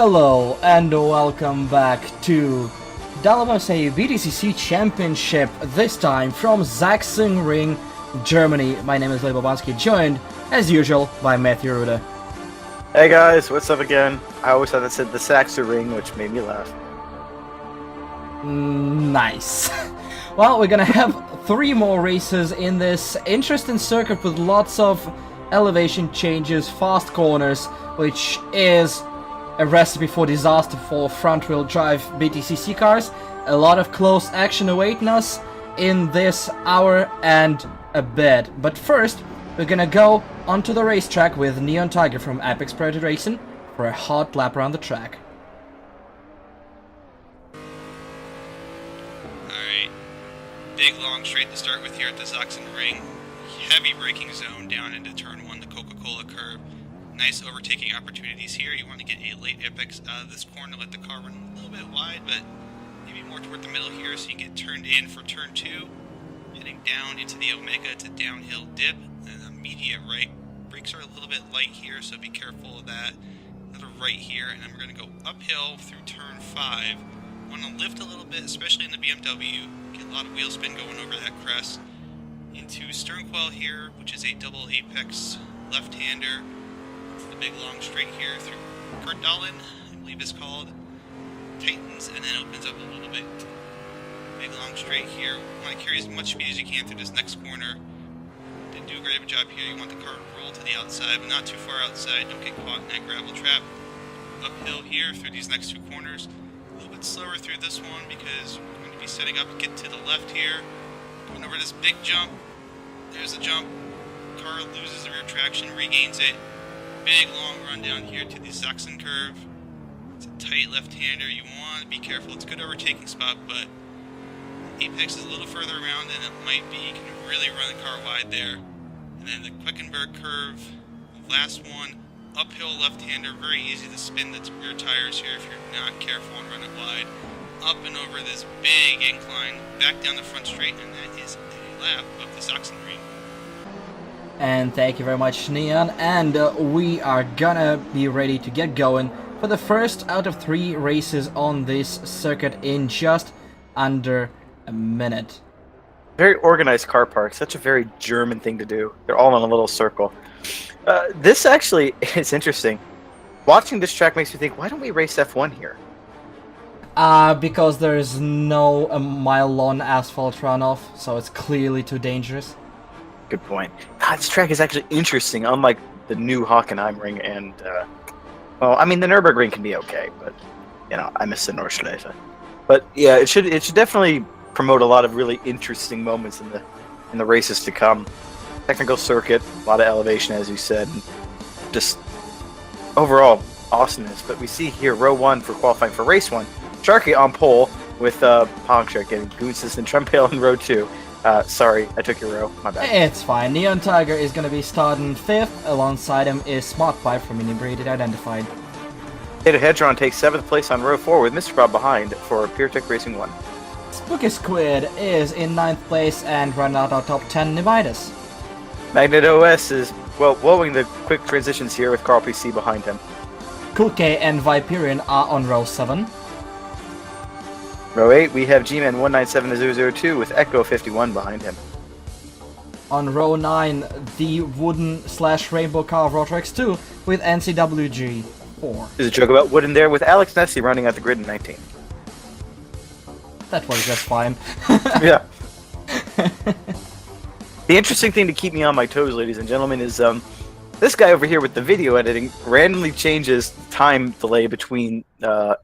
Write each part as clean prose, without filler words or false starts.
Hello and welcome back to Dalabase BTCC Championship, this time from Sachsenring, Germany. My name is Babansky, joined, as usual, by Mathew Ruda. Hey guys, what's up again? I always thought that said the Sachsenring, which made me laugh. Nice. Well, we're gonna have 3 more races in this interesting circuit with lots of elevation changes, fast corners, which is a recipe for disaster for front-wheel drive BTCC cars. A lot of close action awaiting us in this hour and a bit. But first, we're gonna go onto the racetrack with Neon Tiger from Apex Predator Racing for a hot lap around the track. Alright, big long straight to start with here at the Sachsenring. Heavy braking zone down into turn 1, the Coca-Cola curve. Nice overtaking opportunities here. You want to get a late apex out of this corner, let the car run a little bit wide, but maybe more toward the middle here so you get turned in for turn 2. Heading down into the Omega, it's a downhill dip, and immediate right. Brakes are a little bit light here, so be careful of that. Another right here, and then we're going to go uphill through turn 5. Want to lift a little bit, especially in the BMW. Get a lot of wheel spin going over that crest. Into Sternquell here, which is a double apex left-hander. The big long straight here through Kardalen, I believe it's called. Tightens and then opens up a little bit. Big long straight here. Want to carry as much speed as you can through this next corner. Didn't do a great job here. You want the car to roll to the outside, but not too far outside. Don't get caught in that gravel trap. Uphill here through these next 2 corners. A little bit slower through this one because we're going to be setting up to get to the left here. Going over this big jump. There's the jump. Car loses the rear traction, regains it. Big long run down here to the Sachsen curve. It's a tight left-hander. You want to be careful. It's a good overtaking spot, but apex is a little further around than it might be. You can really run the car wide there. And then the Quickenberg curve, last one, uphill left-hander. Very easy to spin the rear tires here if you're not careful and run it wide. Up and over this big incline, back down the front straight, and that is a lap of the Sachsenring. And thank you very much, Neon, and we are gonna be ready to get going for the first out of 3 races on this circuit in just under a minute. Very organized car park, such a very German thing to do. They're all in a little circle. This actually is interesting. Watching this track makes me think, why don't we race F1 here? Because there's no mile-long asphalt runoff, so it's clearly too dangerous. Good point. This track is actually interesting, unlike the new Hockenheimring and, well, I mean, the Nürburgring can be okay, but, you know, I miss the Nordschleife. But, yeah, it should definitely promote a lot of really interesting moments in the races to come. Technical circuit, a lot of elevation, as you said, and just overall awesomeness. But we see here, row 1 for qualifying for race 1. Sharky on pole with Pongshek getting Goonsis and Trumpale in row 2. Sorry, I took your row. My bad. It's fine. Neon Tiger is going to be starting 5th. Alongside him is Smart Pipe from Inebriated Identified. Data Hedron takes 7th place on row 4 with Mr. Bob behind for PureTech Racing 1. Spooky Squid is in 9th place and running out our top 10 Nivitas. Magnet OS is, well, blowing the quick transitions here with Carl PC behind him. Kuke and Viperion are on row 7. Row 8, we have G-Man 197002 with Echo 51 behind him. On row 9, the wooden/rainbow car of Rotorex 2 with NCWG 4. There's a joke about Wooden there with Alex Nessie running out the grid in 19. That was just fine. Yeah. The interesting thing to keep me on my toes, ladies and gentlemen, is this guy over here with the video editing randomly changes time delay between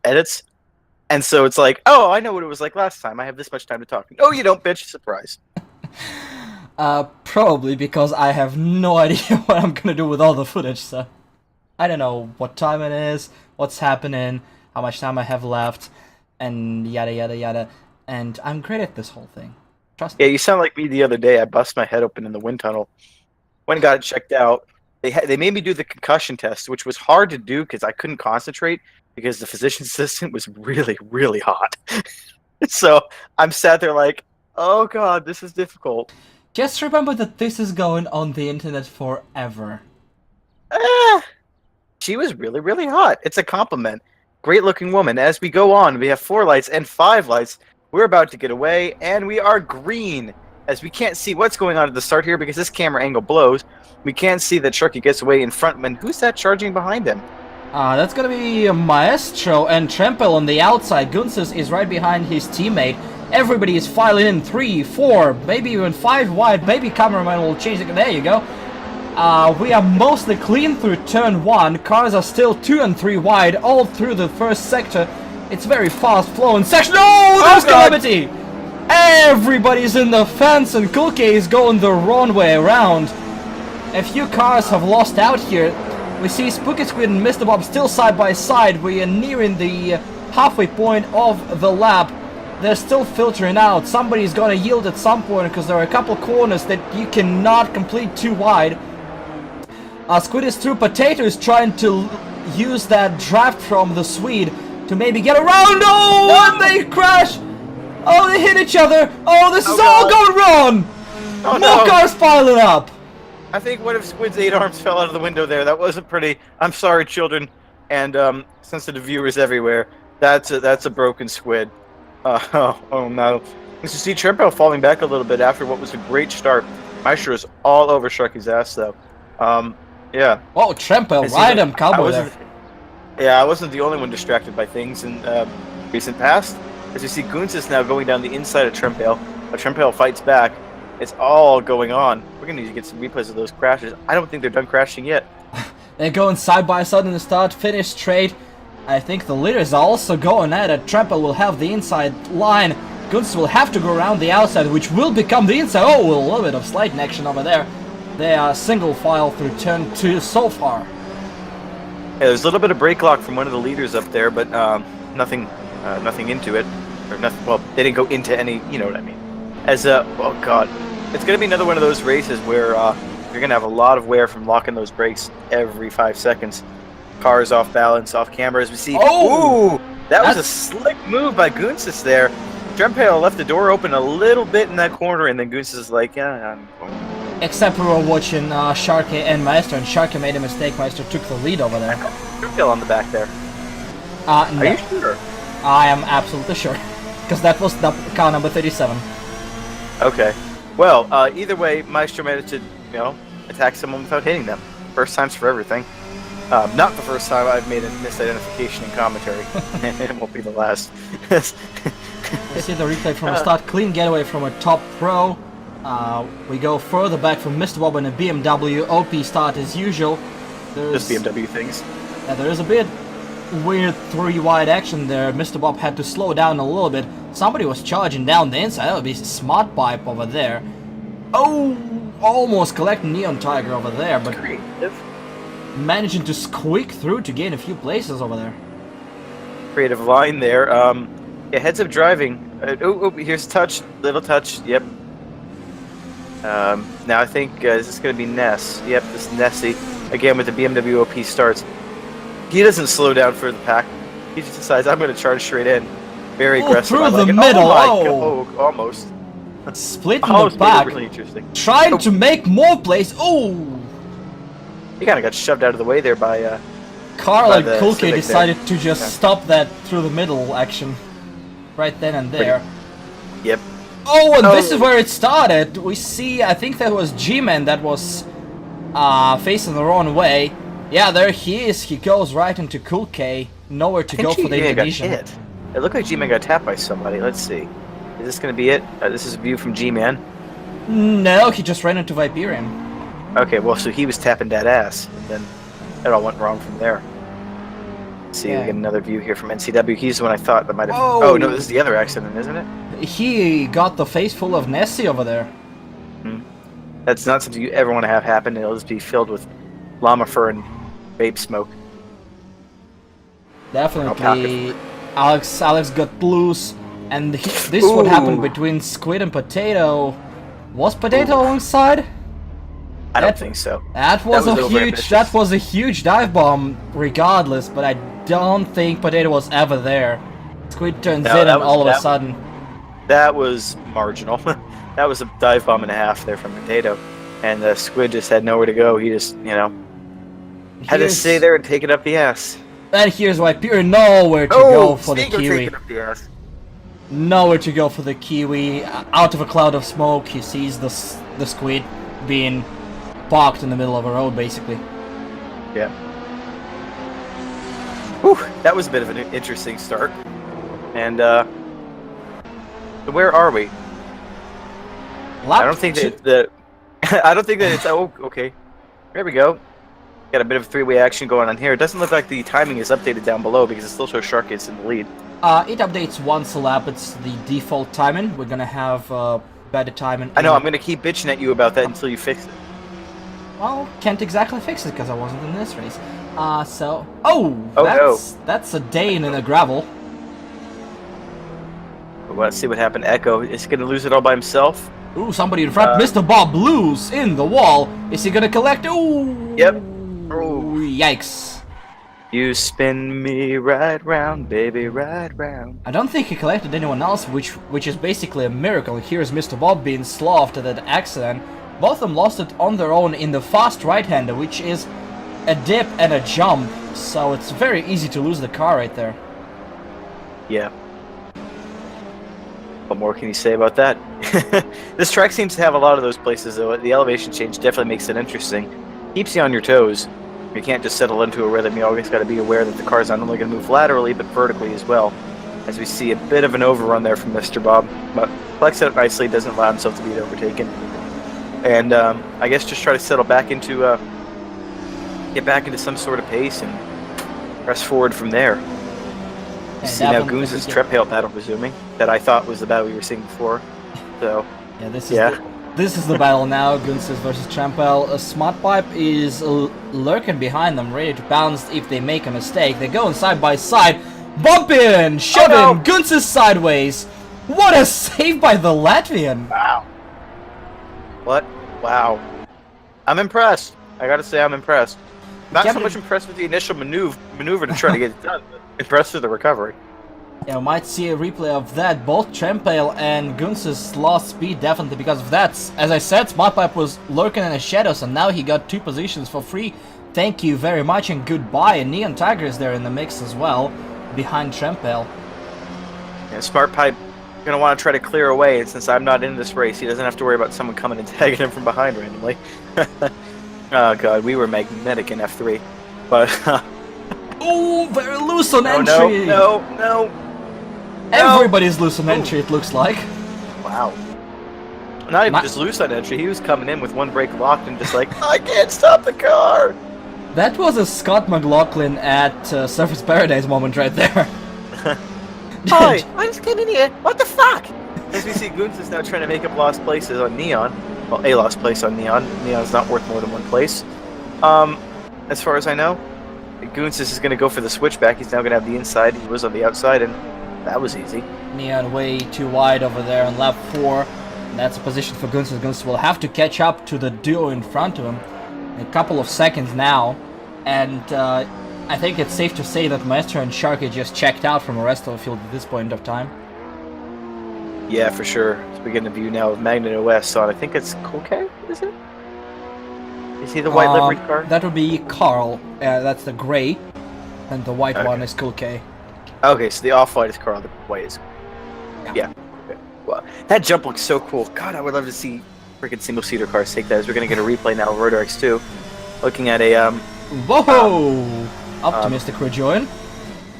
edits. And so it's like, oh, I know what it was like last time. I have this much time to talk. Oh, you don't, bitch. Surprise. Probably because I have no idea what I'm gonna do with all the footage, so... I don't know what time it is, what's happening, how much time I have left, and yada yada yada. And I'm great at this whole thing. Trust me. Yeah, you sound like me the other day. I bust my head open in the wind tunnel. Went and got it checked out. They made me do the concussion test, which was hard to do because I couldn't concentrate because the physician's assistant was really, really hot. So I'm sat there like, oh god, this is difficult. Just remember that this is going on the internet forever. She was really, really hot. It's a compliment. great-looking woman. As we go on, we have 4 lights and 5 lights. We're about to get away, and we are green. As we can't see what's going on at the start here because this camera angle blows. We can't see that Sharky gets away in front. And who's that charging behind him? That's gonna be Maestro and Trempel on the outside. Gunsis is right behind his teammate. Everybody is filing in 3, 4, maybe even 5 wide. Maybe cameraman will change it. There you go. We are mostly clean through turn 1. Cars are still 2 and 3 wide all through the first sector. It's very fast flowing section. Oh, there's calamity! Everybody's in the fence and Kulke is going the wrong way around. A few cars have lost out here. We see Spooky Squid and Mr. Bob still side by side. We are nearing the halfway point of the lap. They're still filtering out. Somebody's gonna yield at some point because there are a couple corners that you cannot complete too wide. Squid is through. Potato is trying to use that draft from the Swede to maybe get around. Oh, and they crash. Oh, they hit each other. Oh, this is all going wrong. More cars piling up. I think one of Squid's 8 arms fell out of the window there. That wasn't pretty. I'm sorry, children, and sensitive viewers everywhere. That's a broken Squid. Oh no. You see Trempo falling back a little bit after what was a great start. Maestro is all over Sharky's ass though. Yeah. Oh, Trempo, ride him, cowboy there. Yeah, I wasn't the only one distracted by things in recent past. As you see, Goons is now going down the inside of Trempale. But Trempale fights back. It's all going on. We're going to need to get some replays of those crashes. I don't think they're done crashing yet. They're going side by side in the start, finish straight. I think the leaders are also going at it. Trempale will have the inside line. Goons will have to go around the outside, which will become the inside. Oh, a little bit of slight action over there. They are single file through turn 2 so far. Yeah, there's a little bit of brake lock from one of the leaders up there, but nothing into it. Or nothing. Well, they didn't go into any. You know what I mean. As oh god, it's gonna be another one of those races where you're gonna have a lot of wear from locking those brakes every 5 seconds. Cars off balance, off camera, as we see. Oh, ooh, that was a slick move by Goonsis there. Trempale left the door open a little bit in that corner, and then Goonsis is like, yeah, I'm going. Except we were watching Sharky and Maestro, and Sharky made a mistake. Maestro took the lead over there. Trempale on the back there. No. Are you sure? I am absolutely sure, because that was the car number 37. Okay. Well, either way, Maestro managed to, attack someone without hitting them. First times for everything. Not the first time I've made a misidentification in commentary. It won't be the last. We see the replay from the start. Clean getaway from a top pro. We go further back from Mr. Bob in a BMW. OP start as usual. Just BMW things. Yeah, there is a bit weird 3 wide action there. Mr. Bob had to slow down a little bit. Somebody was charging down the inside. That would be Smart Pipe over there. Oh, almost collecting Neon Tiger over there, but creative. Managing to squeak through to gain a few places over there. Creative line there. Yeah, heads up driving. Here's touch, little touch. Yep. Now I think this is going to be Ness. Yep, this is Nessie again with the BMW OP starts. He doesn't slow down for the pack. He just decides I'm going to charge straight in. Very aggressive. Through the middle. Oh, almost. Split in the back. Really interesting. Trying to make more plays. Oh. He kind of got shoved out of the way there by. Carl and Kulke decided to just stop that through the middle action, right then and there. Yep. Oh, and this is where it started. We see, I think that was G-Man that was facing the wrong way. Yeah, there he is. He goes right into Kulke. Nowhere to go for the ignition. It looked like G-Man got tapped by somebody. Let's see. Is this going to be it? This is a view from G-Man. No, he just ran into Viperian. Okay, well, so he was tapping that ass, and then it all went wrong from there. Let's see, we get another view here from NCW. He's the one I thought that might have... Oh, no, this is the other accident, isn't it? He got the face full of Nessie over there. That's not something you ever want to have happen. It'll just be filled with llama fur and vape smoke. Definitely. Alex got loose, and this is what happened between Squid and Potato. Was Potato alongside? I don't think so. That was a huge dive bomb, regardless. But I don't think Potato was ever there. Squid turns in, and all of a sudden, that was marginal. That was a dive bomb and a half there from Potato, and Squid just had nowhere to go. He just, had to stay there and take it up the ass. And here's why Pierre nowhere to go for the Stingo Kiwi. taking up the ass. Nowhere to go for the Kiwi. Out of a cloud of smoke, he sees the squid being parked in the middle of a road, basically. Yeah. Whew, that was a bit of an interesting start. And, so where are we? I don't think that I don't think that it's... Oh, okay. There we go. Got a bit of three-way action going on here. It doesn't look like the timing is updated down below because it still shows Sharkis in the lead. It updates once a lap. It's the default timing. We're gonna have better timing. I know, I'm gonna keep bitching at you about that until you fix it. Well, can't exactly fix it because I wasn't in this race. So... That's a Dane in a gravel. Well, let's see what happened. Echo, is he gonna lose it all by himself? Ooh, somebody in front. Mr. Bob loose in the wall. Is he gonna collect? Ooh. Yep. Ooh, yikes. You spin me right round, baby, right round. I don't think he collected anyone else, which is basically a miracle. Here's Mr. Bob being slow after that accident. Both of them lost it on their own in the fast right-hander, which is a dip and a jump. So it's very easy to lose the car right there. Yeah. What more can you say about that? This track seems to have a lot of those places, though. The elevation change definitely makes it interesting. Keeps you on your toes. You can't just settle into a rhythm. You always got to be aware that the car's not only going to move laterally, but vertically as well. As we see a bit of an overrun there from Mr. Bob, but collects it up nicely, doesn't allow himself to be overtaken. And I guess just try to settle back into, get back into some sort of pace and press forward from there. You see now Goons' Trep-Hail battle resuming, that I thought was the battle we were seeing before. So, yeah, this is the battle now, Gunsis versus Trampel. A Smart Pipe is lurking behind them, ready to bounce if they make a mistake. They're going side by side, bumping, shoving, Gunsis sideways. What a save by the Latvian! Wow. What? Wow. I'm impressed. I gotta say I'm impressed. Not so much impressed with the initial maneuver to try to get it done, but impressed with the recovery. Yeah, we might see a replay of that. Both Trampale and Gunsis lost speed definitely because of that. As I said, Smart Pipe was lurking in the shadows and now he got 2 positions for free. Thank you very much and goodbye. And Neon Tiger is there in the mix as well, behind Trampale. Yeah, Smart Pipe gonna want to try to clear away, and since I'm not in this race, he doesn't have to worry about someone coming and tagging him from behind randomly. Oh god, we were magnetic in F3. But oh, very loose on entry. No. Everybody's loose on entry, it looks like. Wow. Not even just loose on entry, he was coming in with one brake locked and just like, I can't stop the car! That was a Scott McLaughlin at Surface Paradise moment right there. Hi, I'm just getting here. What the fuck? As we see, Goons is now trying to make up lost places on Neon. Well, a lost place on Neon. Neon's not worth more than one place. As far as I know, Goons is going to go for the switchback. He's now going to have the inside. He was on the outside, and that was easy. Neon way too wide over there on lap 4. And that's a position for Gunsis. Gunsis will have to catch up to the duo in front of him in a couple of seconds now. And I think it's safe to say that Maestro and Sharky just checked out from the rest of the field at this point of time. Yeah, for sure. So we get a view now of Magnet OS on, I think it's Kolke, is it? Is he the white livery car? That would be Carl. That's the gray. And the white one is Kolke. Okay, so the off-white is Carl, the white is... Yeah. Okay. Well, that jump looks so cool. God, I would love to see freaking single-seater cars take that, as we're going to get a replay now of Rotor X2. Looking at a, Whoa! Optimistic rejoin.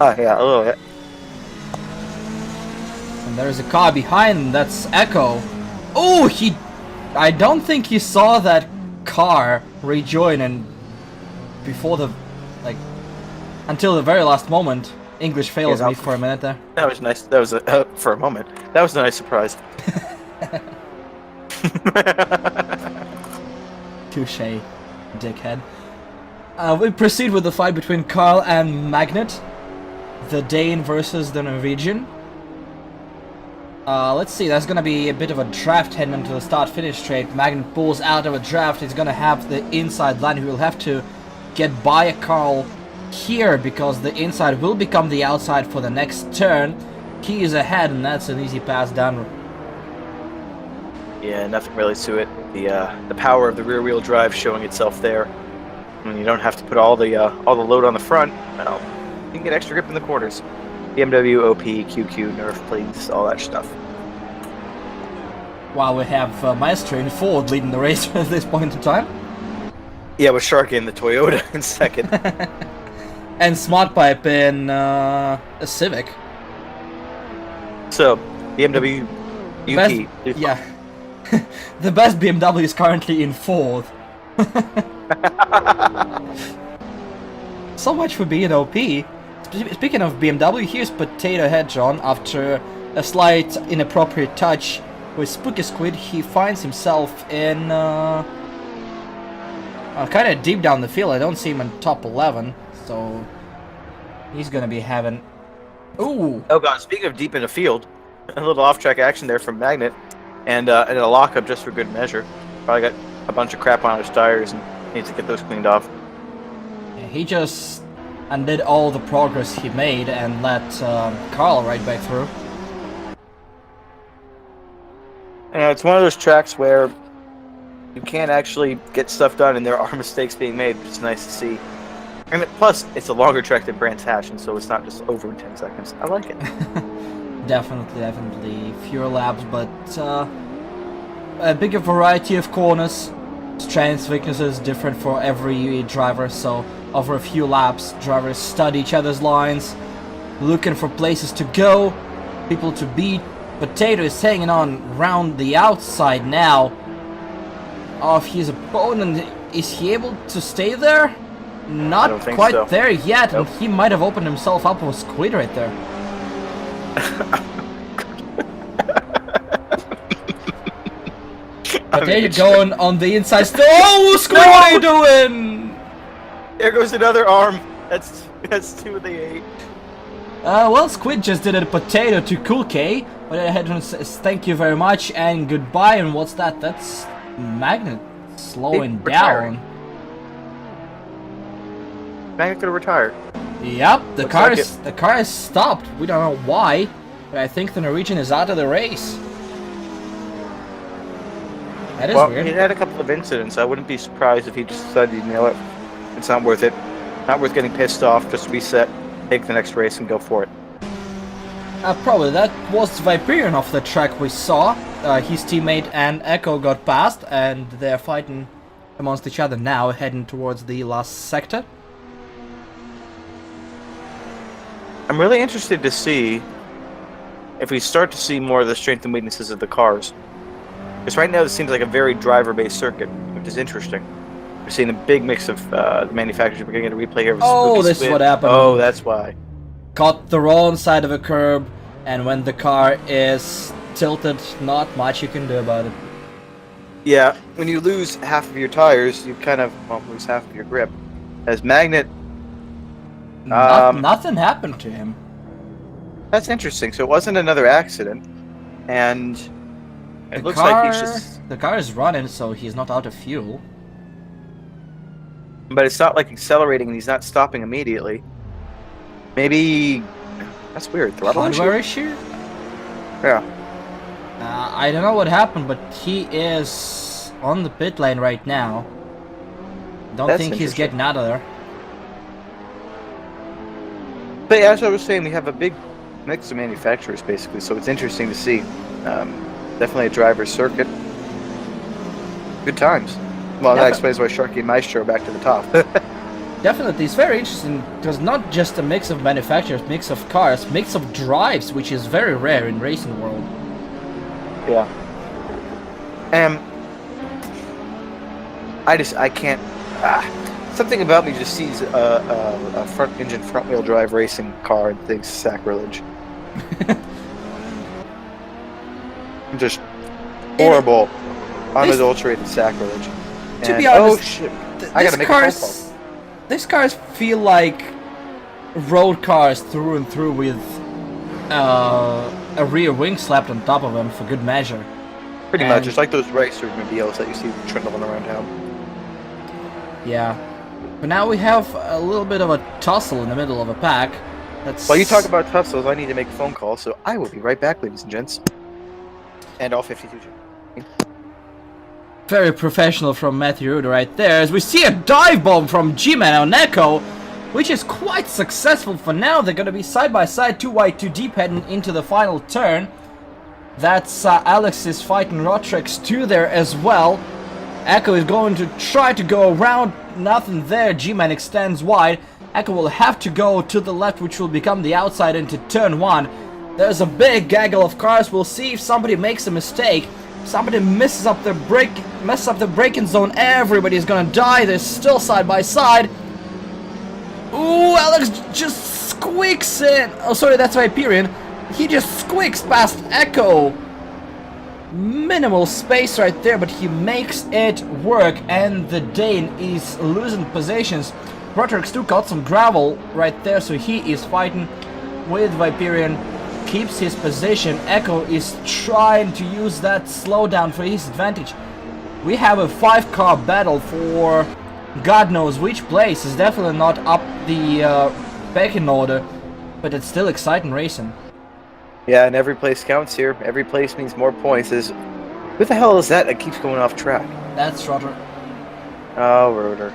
Oh, yeah, a little bit. And there's a car behind, that's Echo. Oh, I don't think he saw that car rejoin, and before the... until the very last moment. English fails me for a minute there. That was nice. That was for a moment. That was a nice surprise. Touché, dickhead. We proceed with the fight between Carl and Magnet. The Dane versus the Norwegian. Let's see, there's gonna be a bit of a draft heading into the start-finish straight. Magnet pulls out of a draft. He's gonna have the inside line. He will have to get by a Carl here because the inside will become the outside for the next turn. Key is ahead, and that's an easy pass down. Yeah, nothing really to it. The power of the rear-wheel drive showing itself there. When you don't have to put all the load on the front. Well, You can get extra grip in the corners. BMW, OP, QQ, Nerf, please, all that stuff. While we have Maestro in Ford leading the race at this point in time. Yeah, with Sharky in the Toyota in second. And Smartpipe in a Civic. So, BMW, UP. Yeah. The best BMW is currently in fourth. So much for being OP. Speaking of BMW, here's Potato Head John. After a slight inappropriate touch with Spooky Squid, he finds himself in kind of deep down the field. I don't see him in top 11, so he's gonna be having. Ooh! Oh god! Speaking of deep in the field, a little off-track action there from Magnet, and a lockup just for good measure. Probably got a bunch of crap on his tires and needs to get those cleaned off. Yeah, he just undid all the progress he made and let Carl right back through. And it's one of those tracks where you can't actually get stuff done, and there are mistakes being made. It's nice to see. And plus, it's a longer track than Brands Hatch, and so it's not just over in 10 seconds. I like it. Definitely fewer laps, but a bigger variety of corners. Strengths, weaknesses, different for every driver, so over a few laps, drivers study each other's lines, looking for places to go, people to beat. Potato is hanging on round the outside now of his opponent. Is he able to stay there? Not quite so. there yet, Nope. and he might have opened himself up with Squid right there. Potato going on the inside still. Oh, Squid, No! what are you doing? There goes another arm. That's 2 of the 8. Well, Squid just did a Potato to Cool K, but I had to say thank you very much and goodbye. And what's that? That's Magnet slowing down. Magnet gonna retire. Yep, the Looks car like is the car is stopped. We don't know why, but I think the Norwegian is out of the race. That is Well, weird. he had a couple of incidents. I wouldn't be surprised if he just decided, you know what, it's not worth it. Not worth getting pissed off. Just reset, take the next race, and go for it. Probably that was Viperion off the track we saw. His teammate and Echo got past, and they're fighting amongst each other now, heading towards the last sector. I'm really interested to see if we start to see more of the strengths and weaknesses of the cars. Because right now this seems like a very driver-based circuit, which is interesting. We're seeing a big mix of the manufacturers. We're going to get a replay here. With Oh, Spooky this is Squid. what happened. Oh, that's why. Caught the wrong side of a curb, and when the car is tilted, not much you can do about it. Yeah, when you lose half of your tires, you kind of lose half of your grip. As Magnet, Nothing happened to him. that's interesting. So it wasn't another accident, and it looks like he's just. The car is running, so he's not out of fuel. But it's not like accelerating, and he's not stopping immediately. Maybe that's weird. Throttle Hardware issue? issue? Yeah. I don't know what happened, but he is on the pit lane right now. Don't That's think he's interesting. getting out of there. But as I was saying, we have a big mix of manufacturers, basically, so it's interesting to see. Definitely a driver's circuit. Good times. Well, that explains why Sharky and Maestro are back to the top. Definitely, it's very interesting because not just a mix of manufacturers, mix of cars, mix of drives, which is very rare in racing world. Yeah. I can't. Something about me just sees a front engine, front wheel drive racing car and thinks sacrilege. Just horrible, unadulterated sacrilege. To be honest, oh shit! I gotta make a phone call. These cars feel like road cars through and through with a rear wing slapped on top of them for good measure. Pretty much, it's like those racer mobiles that you see trundling around town. Yeah. But now we have a little bit of a tussle in the middle of a pack. That's... While you talk about tussles, I need to make a phone call, so I will be right back, ladies and gents. And all 52. Very professional from Mathew Ruda right there, as we see a dive bomb from G-Man on Echo, which is quite successful for now. They're going to be side by side, too wide, too deep, heading into the final turn. That's Alex is fighting Rotrex 2 there as well. Echo is going to try to go around, nothing there. G-Man extends wide. Echo will have to go to the left, which will become the outside into turn 1. There's a big gaggle of cars. We'll see if somebody makes a mistake. Somebody messes up the braking zone. Everybody's gonna die. They're still side by side. Ooh, Alex just squeaks in. Oh, sorry, that's Viperian. He just squeaks past Echo. Minimal space right there, but he makes it work, and the Dane is losing positions. Rotrex 2 got some gravel right there, so he is fighting with Viperian, keeps his position. Echo is trying to use that slowdown for his advantage. We have a 5-car battle for God knows which place. Is definitely not up the pecking order, but it's still exciting racing. Yeah, and every place counts here. Every place means more points. Who the hell is that keeps going off track? That's Ruda. Oh, Ruda.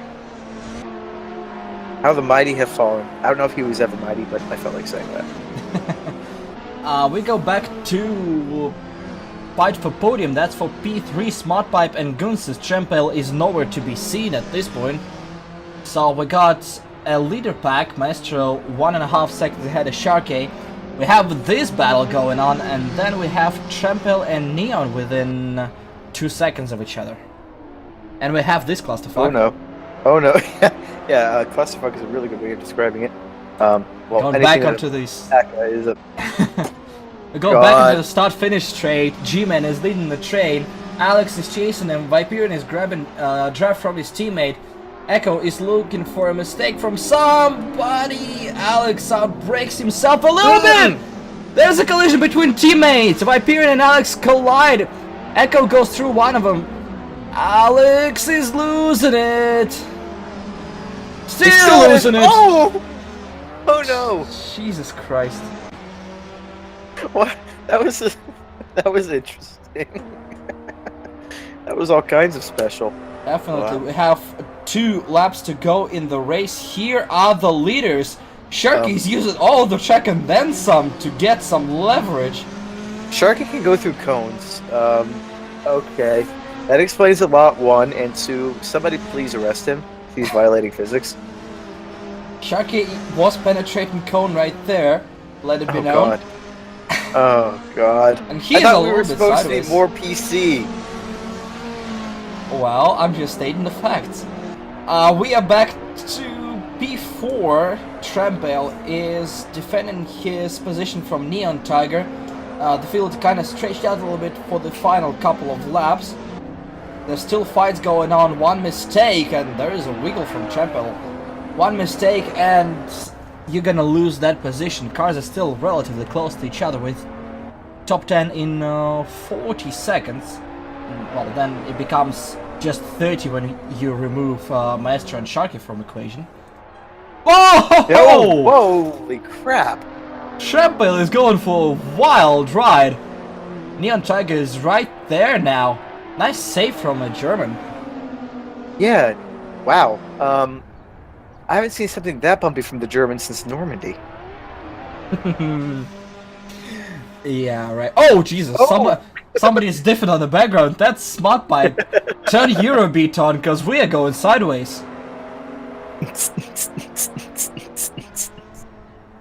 How the mighty have fallen. I don't know if he was ever mighty, but I felt like saying that. We go back to fight for podium. That's for P3, Smart Pipe and Gunsis. Trempel is nowhere to be seen at this point. So we got a leader pack. Maestro 1.5 seconds ahead of Sharkey. We have this battle going on, and then we have Trempel and Neon within 2 seconds of each other. And we have this clusterfuck. Oh no. Oh no. Yeah, clusterfuck is a really good way of describing it. Well, going back onto these. Is a... We go back into the start-finish straight. G-Man is leading the train. Alex is chasing him. Viperian is grabbing draft from his teammate. Echo is looking for a mistake from somebody. Alex outbreaks himself a little bit. There's a collision between teammates. Viperian and Alex collide. Echo goes through one of them. Alex is losing it. Still losing it. Oh! Oh no! Jesus Christ. What? That was interesting. That was all kinds of special. Definitely. Wow. We have 2 laps to go in the race. Here are the leaders. Sharky's using all the track and then some to get some leverage. Sharky can go through cones. Okay. That explains a lot, 1, and 2, somebody please arrest him. He's violating physics. Sharky was penetrating cone right there. Let it be known. God. Oh god. And he I is a thought we little were bit supposed sideways. to be more PC. Well, I'm just stating the facts. We are back to P4. Trempel is defending his position from Neon Tiger. The field kind of stretched out a little bit for the final couple of laps. There's still fights going on. One mistake and there is a wiggle from Trempel. One mistake and you're gonna lose that position. Cars are still relatively close to each other with top 10 in 40 seconds. Well, then it becomes just 30 when you remove Maestro and Sharky from equation. Whoa! Oh, holy crap! Trempel is going for a wild ride. Neon Tiger is right there now. Nice save from a German. Yeah, wow. I haven't seen something that bumpy from the Germans since Normandy. Yeah, right. Oh, Jesus. Oh. Somebody is different on the background. That's Smart Pipe. Turn Eurobeat on, because we are going sideways.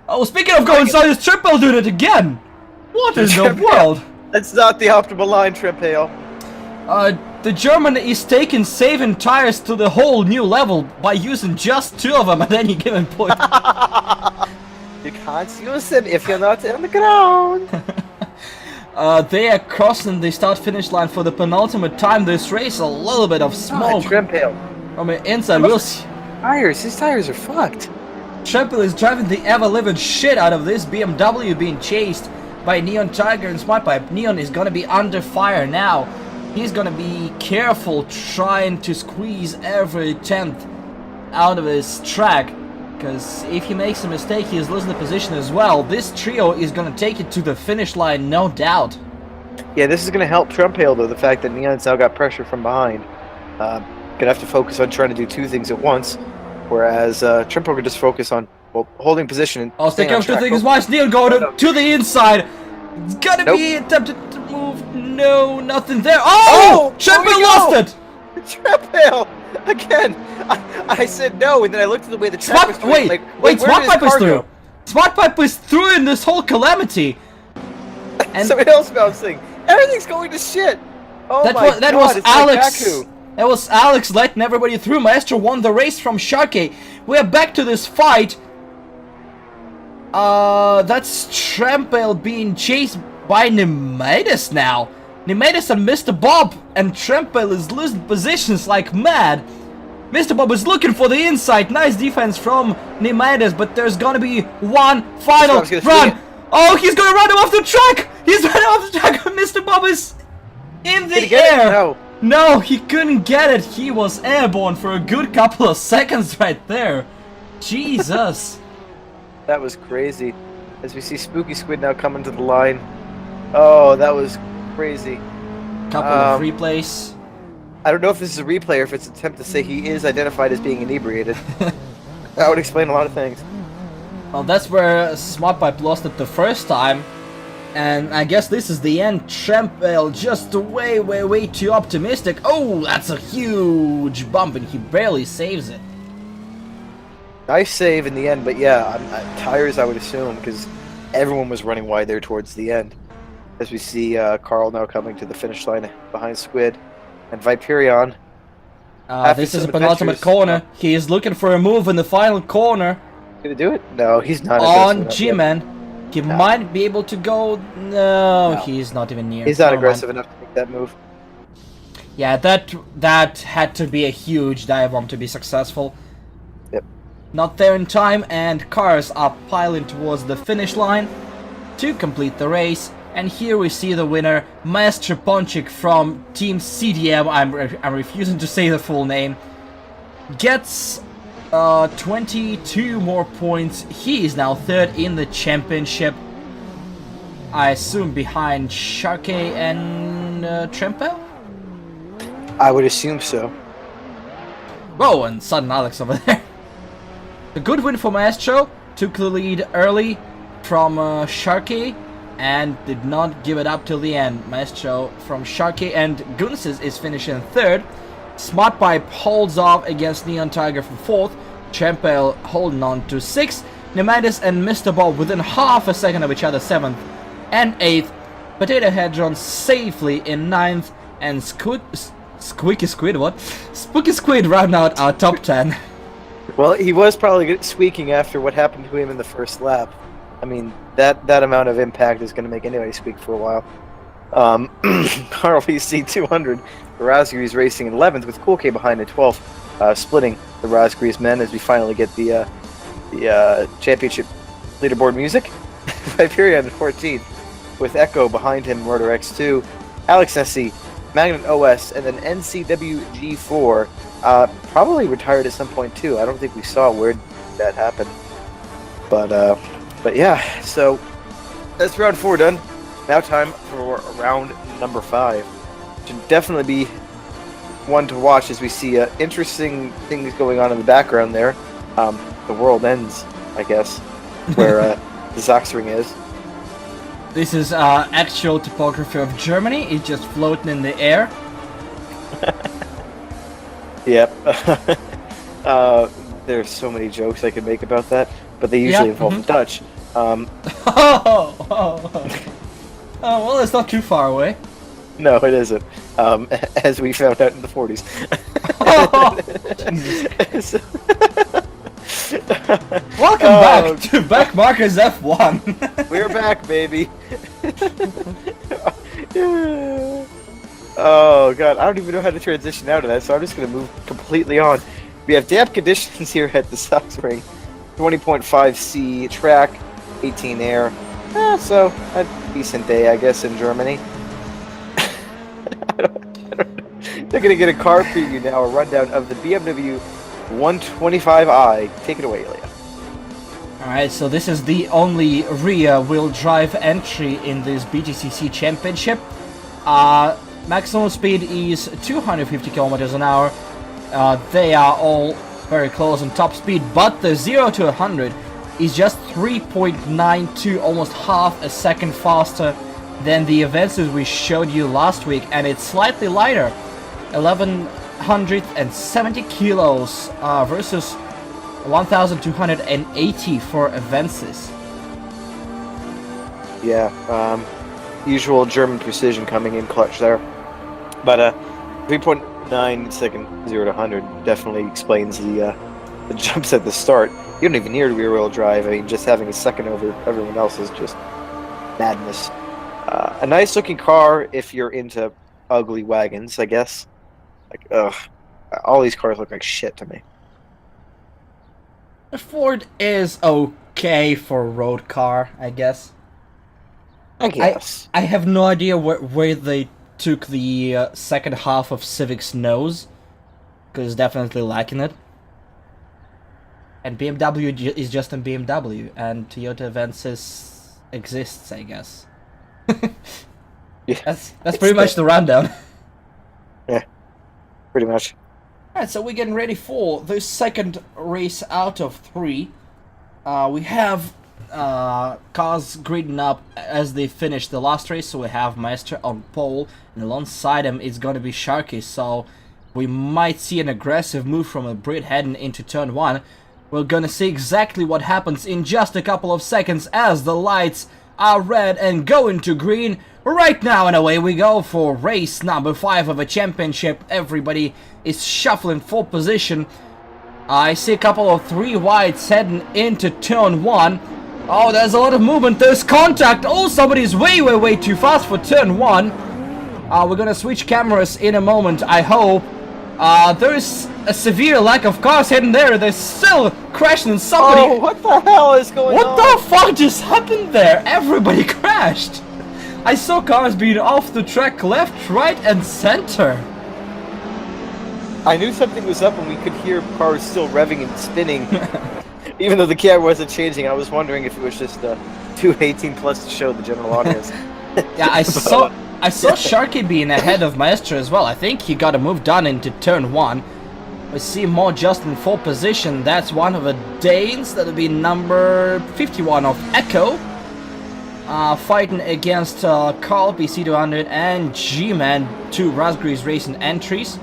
Oh, speaking of going sideways, Trempel doing it again. What in the world? That's not the optimal line, Trempel. The German is taking saving tires to the whole new level by using just 2 of them at any given point. You can't use them if you're not on the ground. They are crossing the start-finish line for the penultimate time this race. A little bit of smoke Trempel. from the inside. We'll see. His tires are fucked. Trempel is driving the ever-living shit out of this BMW, being chased by Neon Tiger and Smart Pipe. Neon is gonna be under fire now. He's gonna be careful trying to squeeze every 10th out of his track, because if he makes a mistake, he is losing the position as well. This trio is gonna take it to the finish line, no doubt. Yeah, this is gonna help Trempel though, the fact that Neon's now got pressure from behind. Gonna have to focus on trying to do 2 things at once. Whereas Trempo could just focus on holding position and Oh, staying stick on up two track. things. Watch Neil go to the inside. It's gonna Nope. be attempted to move. No, nothing there. Oh! Trempo lost it! Trempo! Again! I said no, and then I looked at the way the track was Smart, going, wait, where Smart did his Pipe is car through. go? Smart Pipe is through in this whole calamity. And Somebody else bouncing. Everything's going to shit. Oh that my was God, it's Alex. Like Baku. That was Alex letting everybody through. Maestro won the race from Sharkey. We're back to this fight. That's Trempo being chased by Nemaitis now. Nemaitis and Mr. Bob, and Trempo is losing positions like mad. Mr. Bob is looking for the inside. Nice defense from Nemaitis, but there's gonna be one final run. Oh, he's gonna run him off the track! He's running off the track! Mr. Bob is in the air! No. No, he couldn't get it. He was airborne for a good couple of seconds right there. Jesus. That was crazy. As we see Spooky Squid now coming to the line. Oh, that was crazy. Couple of replays. I don't know if this is a replay or if it's an attempt to say he is identified as being inebriated. That would explain a lot of things. Well, that's where Smart Pipe lost it the first time. And I guess this is the end. Trempo just way too optimistic. Oh, that's a huge bump and he barely saves it. Nice save in the end, but yeah, tires I would assume, because everyone was running wide there towards the end. As we see Carl now coming to the finish line behind Squid. And Viperion. This is a penultimate corner. He is looking for a move in the final corner. Gonna do it? No, he's not. On G-Man. He might be able to go... No, he's not even near. He's not aggressive enough to make that move. Yeah, that had to be a huge dive bomb to be successful. Yep. Not there in time, and cars are piling towards the finish line to complete the race. And here we see the winner, Maestro Ponchik from Team CDM. I'm refusing to say the full name. Gets 22 more points. He is now third in the championship. I assume behind Sharkey and Trempo? I would assume so. Whoa, and sudden Alex over there. A good win for Maestro. Took the lead early from Sharkey and did not give it up till the end. Maestro from Sharkey and Gunsis is finishing third. Smart Pipe holds off against Neon Tiger for fourth. Trempo holding on to sixth. Nemaitis and Mr. Bob within half a second of each other, seventh and eighth. Potato Head safely in ninth. And Spooky Squid round out our top 10. Well, he was probably squeaking after what happened to him in the first lap. I mean, that amount of impact is going to make anybody squeak for a while. RLPC 200, Razgrees racing in 11th with Cool K behind in 12th, splitting the Razgrees men as we finally get the championship leaderboard music. Viperion in 14th with Echo behind him, Murder X2, Alex Nessie, Magnet OS, and then NCWG4 probably retired at some point too. I don't think we saw where that happened, but yeah. So that's round 4 done. Now time for round number 5. Should definitely be one to watch as we see interesting things going on in the background there. The world ends, I guess, where the Sachsenring is. This is actual topography of Germany. It's just floating in the air. Yep. There's so many jokes I could make about that, but they usually involve Dutch. Well, it's not too far away. No, it isn't. As we found out in the 40s. Welcome back to Backmarkers F1. We're back, baby. Oh god, I don't even know how to transition out of that, so I'm just going to move completely on. We have damp conditions here at the Sachsenring. 20.5 C track, 18 air. So a decent day, I guess, in Germany. They're going to get a car preview now, a rundown of the BMW 125i. Take it away, Ilya. Alright, so this is the only rear-wheel drive entry in this BTCC championship. Maximum speed is 250 kilometers an hour. They are all very close on top speed, but the 0 to 100 is just 3.92, almost half a second faster than the events that we showed you last week, and it's slightly lighter, 1170 kilos versus 1280 for Avensis. Yeah, usual German precision coming in clutch there. But 3.9 second 0 to 100 definitely explains the jumps at the start. You don't even need rear-wheel drive. I mean, just having a second over everyone else is just madness. A nice-looking car if you're into ugly wagons, I guess. Like, ugh. All these cars look like shit to me. The Ford is okay for a road car, I guess. I guess. I have no idea where they took the second half of Civic's nose, because it's definitely lacking it. And BMW is just a BMW, and Toyota Avensis exists, I guess. Yeah, that's pretty much the rundown. Yeah, pretty much. Alright, so we're getting ready for the second race out of 3. We have cars gridding up as they finish the last race, so we have Maestro on pole, and alongside him is going to be Sharky, so we might see an aggressive move from a Brit heading into turn 1. We're gonna see exactly what happens in just a couple of seconds as the lights are red and go into green right now, and away we go for race number 5 of a championship. Everybody is shuffling for position. I see a couple of 3 wides heading into turn 1. Oh, there's a lot of movement, there's contact. Oh, somebody's way too fast for turn 1. We're gonna switch cameras in a moment, I hope. There's a severe lack of cars heading there. They're still crashing and somebody... Oh, what the hell is going on? What the fuck just happened there? Everybody crashed. I saw cars being off the track left, right, and center. I knew something was up and we could hear cars still revving and spinning. Even though the camera wasn't changing, I was wondering if it was just 218 plus to show the general audience. Yeah, I saw Sharky being ahead of Maestro as well. I think he got a move done into turn 1. We see more just in 4th position. That's one of the Danes. That'll be number 51 of Echo. Fighting against Carl, PC200, and G-Man, 2 Raspberries Racing entries.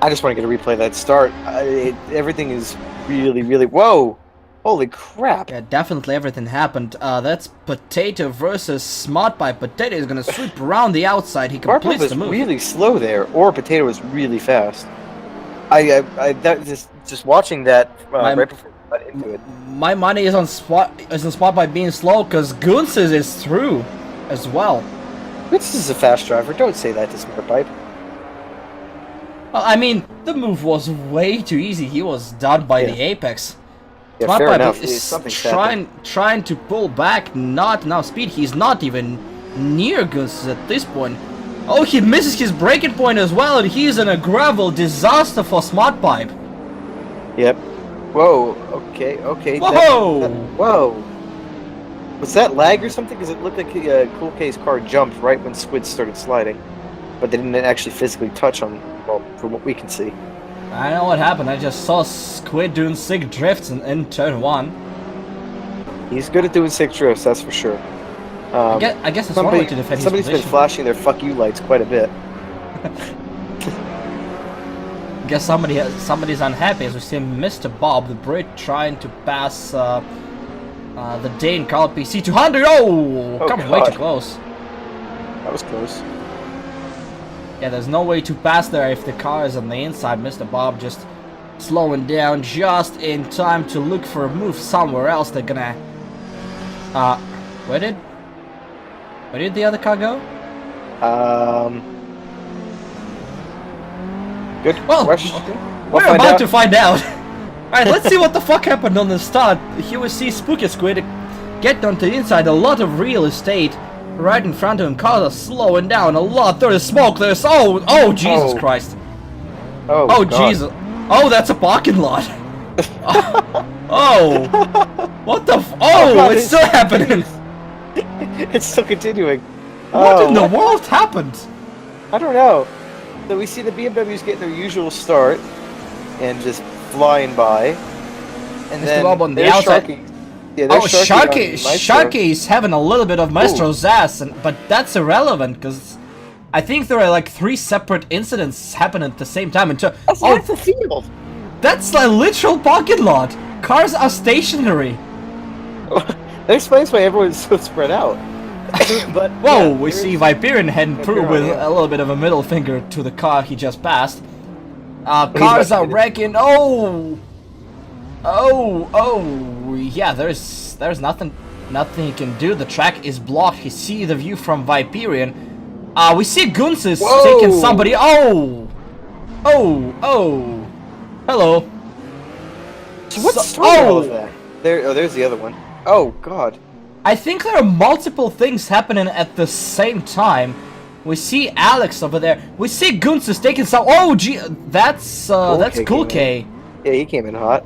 I just want to get a replay of that start. Everything is really... Whoa! Holy crap! Yeah, definitely everything happened. That's Potato versus Smart Pipe. Potato is gonna sweep around the outside. He completes the move. Was really slow there, or Potato was really fast. Just watching that right before we got into it. My money is on Smart Pipe being slow, because Gunses is through as well. This is a fast driver. Don't say that to Smart Pipe. Well, I mean, the move was way too easy. He was done by the apex. Yeah, Smart fair Pipe enough. is trying to pull back, not enough speed. He's not even near Gunses at this point. Oh, he misses his braking point as well, and he's in a gravel disaster for Smart Pipe. Yep. Whoa. Okay. Whoa! Whoa. Was that lag or something? Because it looked like Cool K's car jumped right when Squid started sliding, but they didn't actually physically touch on. Well, from what we can see. I know what happened. I just saw Squid doing sick drifts in turn 1. He's good at doing sick drifts, that's for sure. I guess that's one way to defend his Somebody's position. been flashing their "fuck you" lights quite a bit. I guess somebody's unhappy as we see Mr. Bob, the Brit, trying to pass the Dane Carl PC200. Oh, coming way too close. That was close. Yeah, there's no way to pass there if the car is on the inside. Mr. Bob just slowing down just in time to look for a move somewhere else. They're gonna... Where did the other car go? Good question. Okay. We're about to find out. Alright, let's see what the fuck happened on the start. Here we see Spooky Squid get onto the inside. A lot of real estate right in front of him. Cars are slowing down a lot. There is smoke. There's... Oh, Jesus Christ. Oh, Jesus. Oh, that's a parking lot. Oh. What the Oh, it's still happening. It's still continuing. What in the world happened? I don't know. So we see the BMWs get their usual start and just flying by. And Mr. then Bob on the there's outside. Sharky. Yeah, Oh, there's Sharky. on Maestro. Sharky's having a little bit of Maestro's ass, but that's irrelevant because I think there are like 3 separate incidents happening at the same time. That's half the field. That's a literal parking lot. Cars are stationary. That explains why everyone's so spread out. But Whoa, yeah, we see Viperian heading through Viperian, with yeah. a little bit of a middle finger to the car he just passed. Cars are wrecking. Oh, yeah. There's nothing you can do. The track is blocked. You see the view from Viperian. We see Gunsis taking somebody. Oh. Hello. So what's starting all of that? There's the other one. Oh God. I think there are multiple things happening at the same time. We see Alex over there. We see Gunsis taking some. Oh, gee, that's Cool K. Yeah, he came in hot.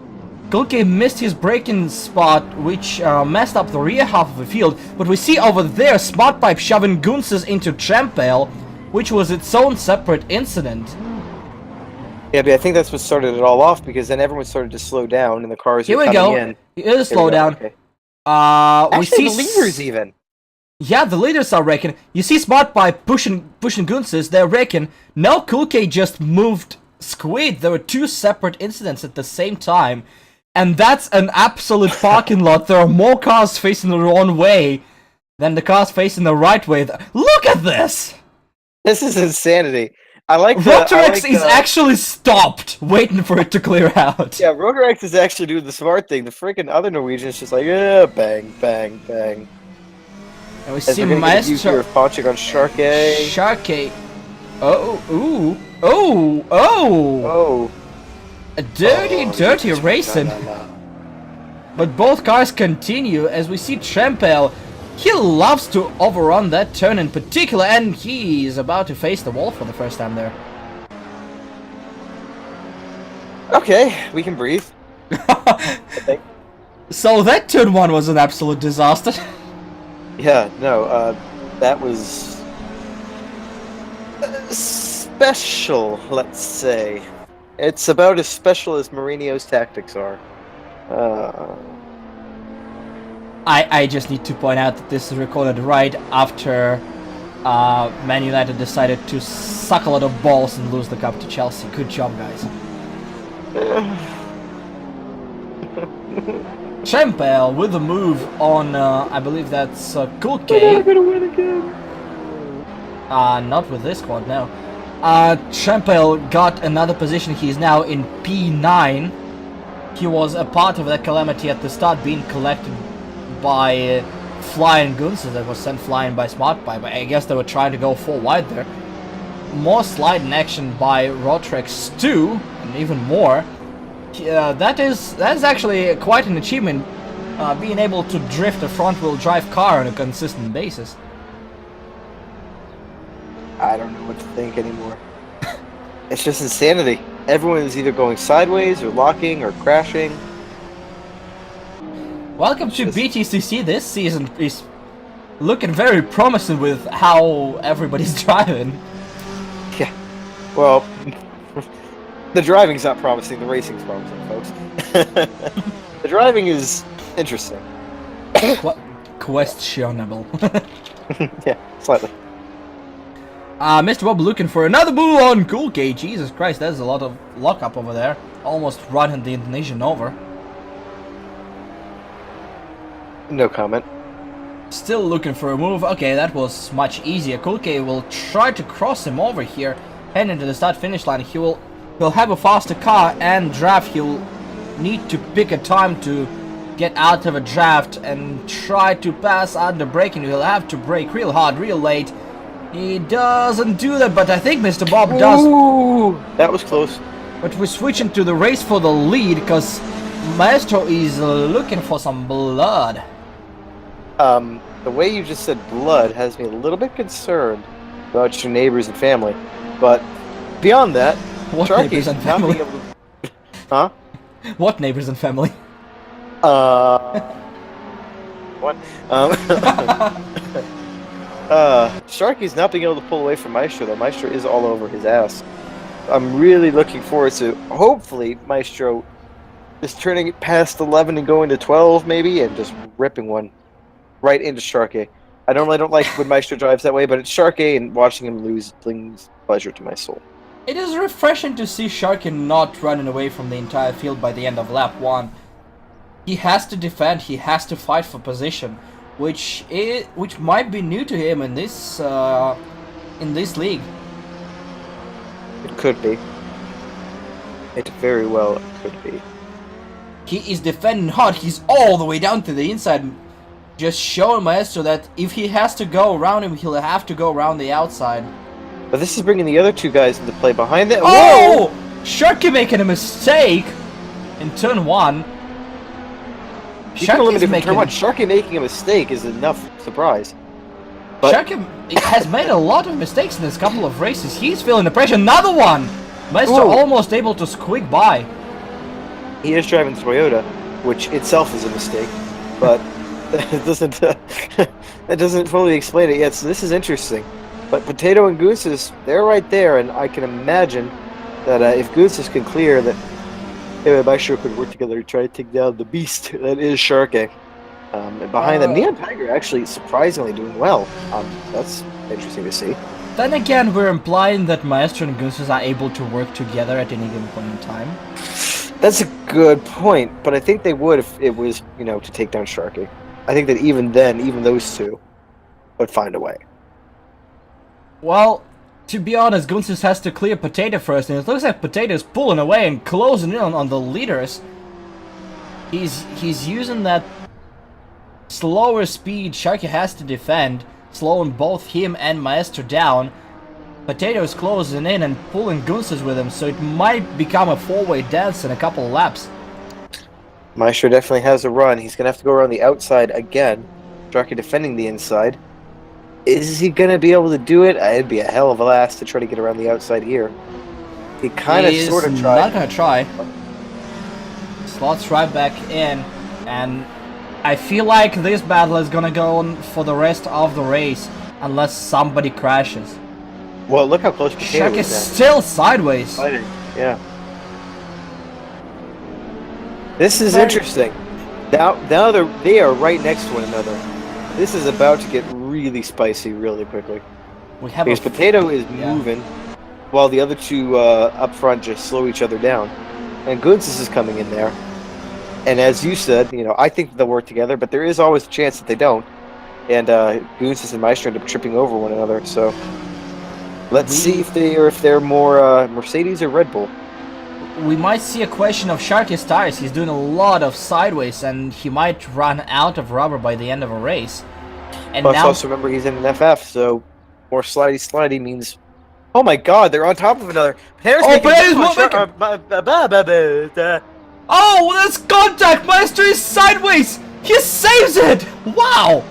Cool K missed his braking spot, which messed up the rear half of the field. But we see over there Smart Pipe shoving Gunsis into Trampale, which was its own separate incident. Yeah, but I think that's what started it all off because then everyone started to slow down and the cars Here were we coming go. in. Here's a slowdown. Okay. We Actually, see the leaders even. Yeah, the leaders are wrecking. You see Smart Pipe pushing Gunsis, they're wrecking. Now Cool K just moved Squid. There were 2 separate incidents at the same time. And that's an absolute parking lot. There are more cars facing the wrong way than the cars facing the right way. Look at this! This is insanity. I like Rotorex is actually stopped, waiting for it to clear out. Yeah, Rotorex is actually doing the smart thing. The freaking other Norwegian's just like, yeah, bang, bang, bang. And we As see we're gonna get a view Maestro. here of Ponchik on Sharkey. Sharkey. Oh. A dirty racing. No. But both cars continue as we see Trampale. He loves to overrun that turn in particular, and he is about to face the wall for the first time there. Okay, we can breathe. I think. So that turn 1 was an absolute disaster. Yeah, no, that was special, let's say. It's about as special as Mourinho's tactics are. I just need to point out that this is recorded right after Man United decided to suck a lot of balls and lose the cup to Chelsea. Good job, guys. Trampale with the move on, I believe that's Cool K. We're gonna win again. Not with this squad, no. Trampale got another position. He's now in P9. He was a part of that calamity at the start, being collected by flying Gunsis that was sent flying by Smart Pipe. I guess they were trying to go 4 wide there. More sliding action by Rotrex 2, and even more. That is actually quite an achievement, being able to drift a front-wheel drive car on a consistent basis. I don't know what to think anymore. It's just insanity. Everyone is either going sideways or locking or crashing. Welcome to BTCC. This season is looking very promising with how everybody's driving. Yeah. Well, the driving's not promising, the racing's promising, folks. The driving is interesting. Questionable. Yeah, slightly. Mr. Bob looking for another bull on Cool K. Jesus Christ, there's a lot of lockup over there. Almost running the Indonesian over. No comment. Still looking for a move. Okay, that was much easier. Cool K will try to cross him over here. Heading to the start-finish line. He'll have a faster car and draft. He'll need to pick a time to get out of a draft and try to pass under braking. He'll have to brake real hard, real late. He doesn't do that, but I think Mr. Bob does. Ooh, that was close. But we're switching to the race for the lead because Maestro is looking for some blood. The way you just said blood has me a little bit concerned about your neighbors and family. But beyond that, What Sharky's neighbors and not family? being able to... Huh? What neighbors and family? What? Sharky's not being able to pull away from Maestro, though. Maestro is all over his ass. I'm really looking forward to, hopefully, Maestro is turning it past 11 and going to 12, maybe, and just ripping one right into Sharky. I normally don't like when Maestro drives that way, but it's Sharky, and watching him lose brings pleasure to my soul. It is refreshing to see Sharky not running away from the entire field by the end of lap 1. He has to defend, he has to fight for position, which might be new to him in this league. It could be. It very well could be. He is defending hard, he's all the way down to the inside, just showing Maestro that if he has to go around him, he'll have to go around the outside. But this is bringing the other two guys into play behind it. Oh! Sharky making a mistake in turn 1. Sharky making a mistake is enough surprise. But Sharky has made a lot of mistakes in this couple of races. He's feeling the pressure. Another one! Maestro almost able to squeak by. He is driving Toyota, which itself is a mistake, but that doesn't fully explain it yet. So this is interesting. But Potato and Gooses, they're right there, and I can imagine that if Gooses can clear, that Maestro could work together to try to take down the beast that is Sharky. And behind them, Neon Tiger actually surprisingly doing well. That's interesting to see. Then again, we're implying that Maestro and Gooses are able to work together at any given point in time. That's a good point, but I think they would if it was, to take down Sharky. I think that even then, even those two would find a way. Well, to be honest, Gooses has to clear Potato first, and it looks like Potato's pulling away and closing in on the leaders. He's using that slower speed Sharky has to defend, slowing both him and Maestro down. Potato's closing in and pulling Gooses with him, so it might become a four-way dance in a couple of laps. Maestro definitely has a run. He's going to have to go around the outside again. Sharky defending the inside. Is he going to be able to do it? It'd be a hell of a last to try to get around the outside here. He kind of sort of tried. Not going to try. Slots right back in, and I feel like this battle is going to go on for the rest of the race, unless somebody crashes. Well, look how close Potato is still sideways. Yeah. This is interesting. Now they are right next to one another. This is about to get really spicy really quickly. Because Potato is moving, while the other two up front just slow each other down. And Gooses is coming in there. And as you said, I think they'll work together, but there is always a chance that they don't. And Gooses and Maestro end up tripping over one another. So let's see if they're more Mercedes or Red Bull. We might see a question of Sharky's tires. He's doing a lot of sideways, and he might run out of rubber by the end of a race. And Plus, also remember he's in an FF, so more slidey means. Oh my God, they're on top of another. Potato's Oh, that's contact! Maestro is sideways! He saves it! Wow!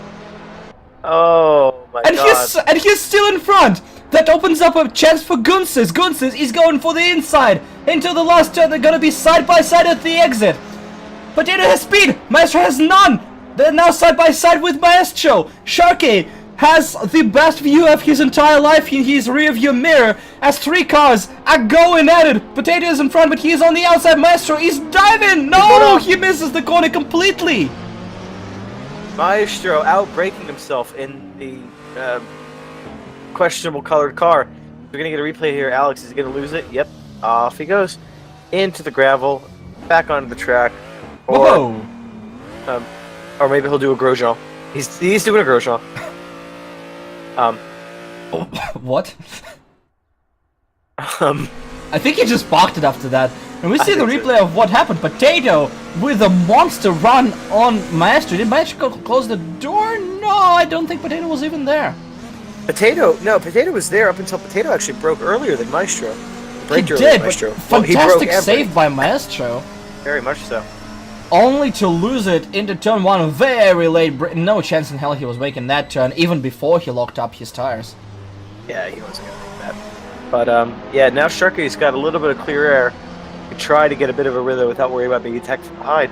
Oh my God. And he's still in front! That opens up a chance for Gooses. Gooses is going for the inside. Into the last turn, they're gonna be side by side at the exit. Potato has speed, Maestro has none! They're now side by side with Maestro. Sharky has the best view of his entire life in his rear view mirror as three cars are going at it. Potato is in front, but he's on the outside. Maestro is diving! No! He misses the corner completely! Maestro out-braking himself in the questionable colored car. We're gonna get a replay here. Alex is gonna lose it. Yep. Off he goes. Into the gravel. Back onto the track. Or maybe he'll do a Grosjean. He's doing a Grosjean. What? I think he just balked it after that. And we see the replay of what happened. Potato with a monster run on Maestro. Did Maestro close the door? No, I don't think Potato was even there. Potato was there up until Potato actually broke earlier than Maestro. He did, Maestro. Fantastic save by Maestro. Very much so. Only to lose it into turn 1 very late. No chance in hell he was making that turn, even before he locked up his tires. Yeah, he wasn't going to make that. But, yeah, now Sharky's got a little bit of clear air to try to get a bit of a rhythm without worrying about being attacked from behind.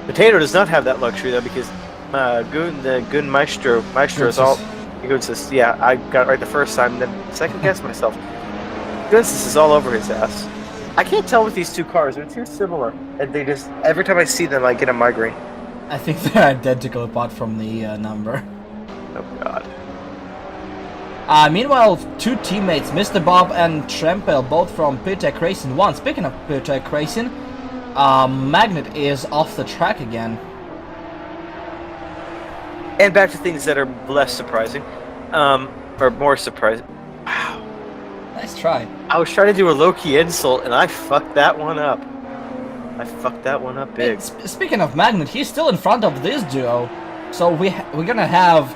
Potato does not have that luxury, though, because Maestro is all He goes, this, yeah, I got it right the first time, then second guess myself. Goodness, this is all over his ass. I can't tell with these two cars, they're too similar. And they just, every time I see them, I get a migraine. I think they're identical apart from the number. Oh, God. Meanwhile, two teammates, Mr. Bob and Trempel, both from PTEC Racing 1. Speaking of PTEC Racing, Magnet is off the track again. And back to things that are less surprising. Or more surprising. Wow. Nice try. I was trying to do a low-key insult, and I fucked that one up. I fucked that one up big. Speaking of Magnet, he's still in front of this duo. So we're gonna have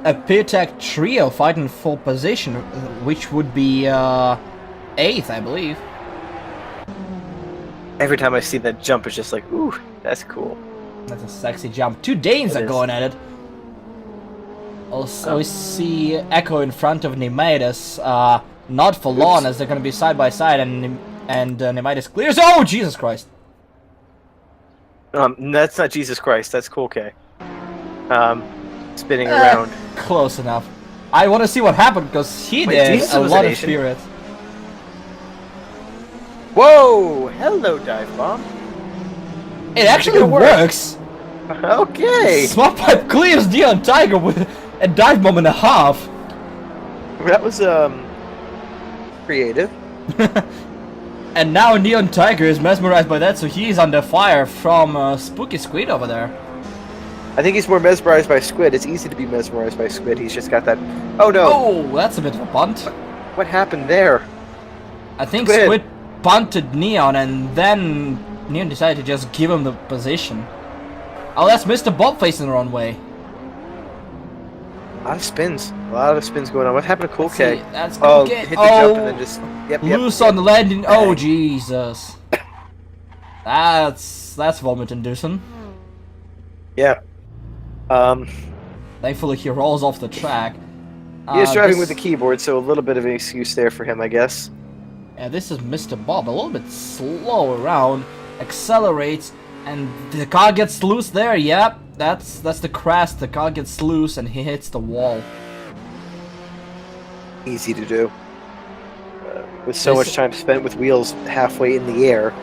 a PTEC trio fighting for position, which would be 8th, I believe. Every time I see that jump, it's just like, ooh, that's cool. That's a sexy jump. Two Danes are going at it. Also, we see Echo in front of Nemaitis. Not for long, as they're going to be side by side, and Nemaitis clears. Oh, Jesus Christ! That's not Jesus Christ. That's Cool K. Spinning around. Close enough. I want to see what happened because he did a lot of spirit. Whoa! Hello, dive bomb. It actually works. Okay. Smart Pipe clears Neon Tiger with a dive bomb and a half. That was creative. And now Neon Tiger is mesmerized by that, so he's under fire from Spooky Squid over there. I think he's more mesmerized by Squid. It's easy to be mesmerized by Squid. He's just got that. Oh no! Oh, that's a bit of a bunt. What happened there? I think Squid bunted Neon, and then Neon decided to just give him the position. Oh, that's Mr. Bob facing the wrong way. A lot of spins. A lot of spins going on. What happened to Cool K? That's Cool K. Hit the jump and then just loose on the landing. Oh Jesus! That's vomit inducing. Yeah. Thankfully, he rolls off the track. He is driving with the keyboard, so a little bit of an excuse there for him, I guess. Yeah, this is Mr. Bob, a little bit slow around, accelerates, and the car gets loose there. Yep, that's the crash. The car gets loose and he hits the wall. Easy to do. With so much time spent with wheels halfway in the air,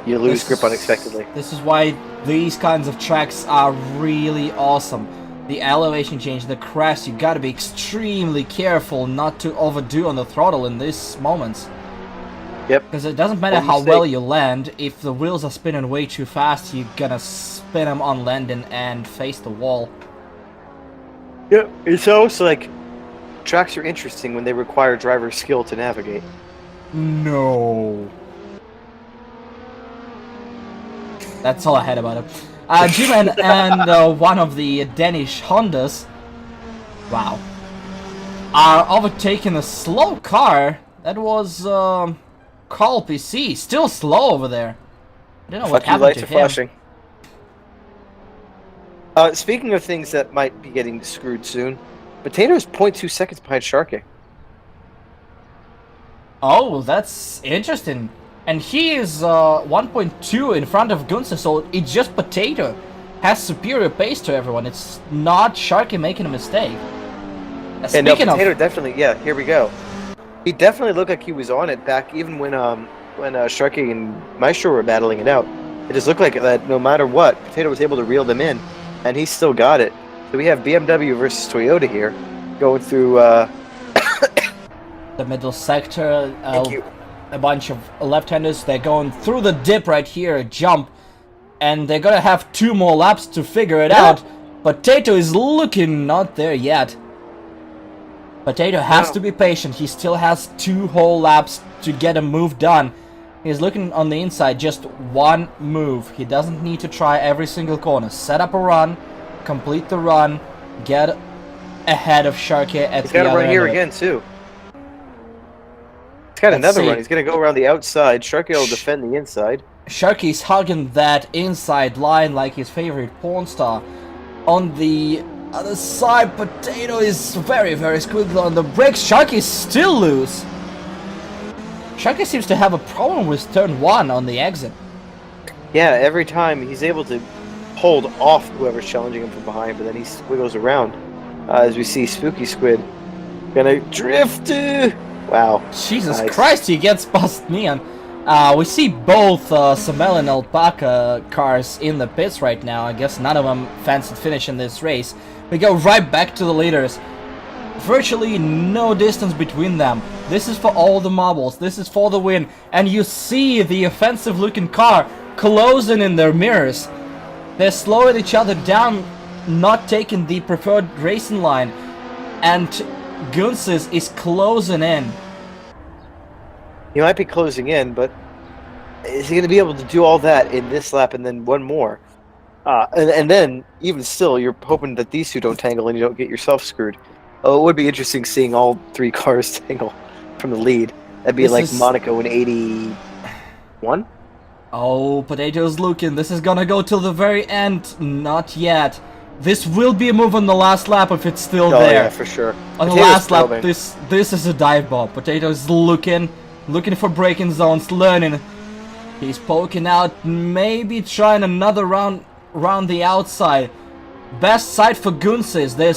you lose grip unexpectedly. This is why these kinds of tracks are really awesome. The elevation change, the crash, you gotta be extremely careful not to overdo on the throttle in these moments. Yep. Because it doesn't matter how well you land, if the wheels are spinning way too fast, you're gonna spin them on landing and face the wall. Yep, it's also like, tracks are interesting when they require driver skill to navigate. No. That's all I had about it. G-Man and one of the Danish Hondas, wow, are overtaking a slow car. That was Carl PC, still slow over there. I don't know what happened to him. Flashing. Speaking of things that might be getting screwed soon, Potato's 0.2 seconds behind Sharky. Oh, that's interesting. And he is 1.2 in front of Gunther, so it's just Potato has superior pace to everyone. It's not Sharky making a mistake. And no, Potato definitely, yeah, here we go. He definitely looked like he was on it back even when Sharky and Maestro were battling it out. It just looked like that no matter what, Potato was able to reel them in, and he still got it. So we have BMW versus Toyota here, going through the middle sector. A bunch of left-handers, they're going through the dip right here, a jump, and they're gonna have 2 more laps to figure it out. Potato is looking not there yet. Potato has to be patient. He still has 2 whole laps to get a move done. He's looking on the inside, just 1 move. He doesn't need to try every single corner. Set up a run, complete the run, get ahead of Sharky at the other end. He's got to run here again too. He's got another run. He's going to go around the outside. Sharky will defend the inside. Sharky's hugging that inside line like his favorite porn star. On the other side, Potato is very, very squeaky on the brakes. Sharky's still loose. Sharky seems to have a problem with turn 1 on the exit. Yeah, every time he's able to hold off whoever's challenging him from behind, but then he squiggles around. as we see Spooky Squid gonna drift. Wow. Jesus Nice. Christ, he gets past Neon. We see both Samel and Alpaca cars in the pits right now. I guess none of them fancied finishing this race. We go right back to the leaders. Virtually no distance between them. This is for all the marbles. This is for the win. And you see the offensive looking car closing in their mirrors. They're slowing each other down, not taking the preferred racing line. And Gunsis is closing in. He might be closing in, but is he going to be able to do all that in this lap and then one more? And then, even still, you're hoping that these two don't tangle and you don't get yourself screwed. Oh, it would be interesting seeing all three cars tangle from the lead. That'd be This like is- Monaco in 81? Oh, Potato's looking. This is gonna go till the very end. Not yet. This will be a move on the last lap if it's still Oh, there. yeah, for sure. On the Potato's last lap, probing. this is a dive bomb. Potato's looking for braking zones, learning. He's poking out, maybe trying another round the outside. Best side for Gunsis. They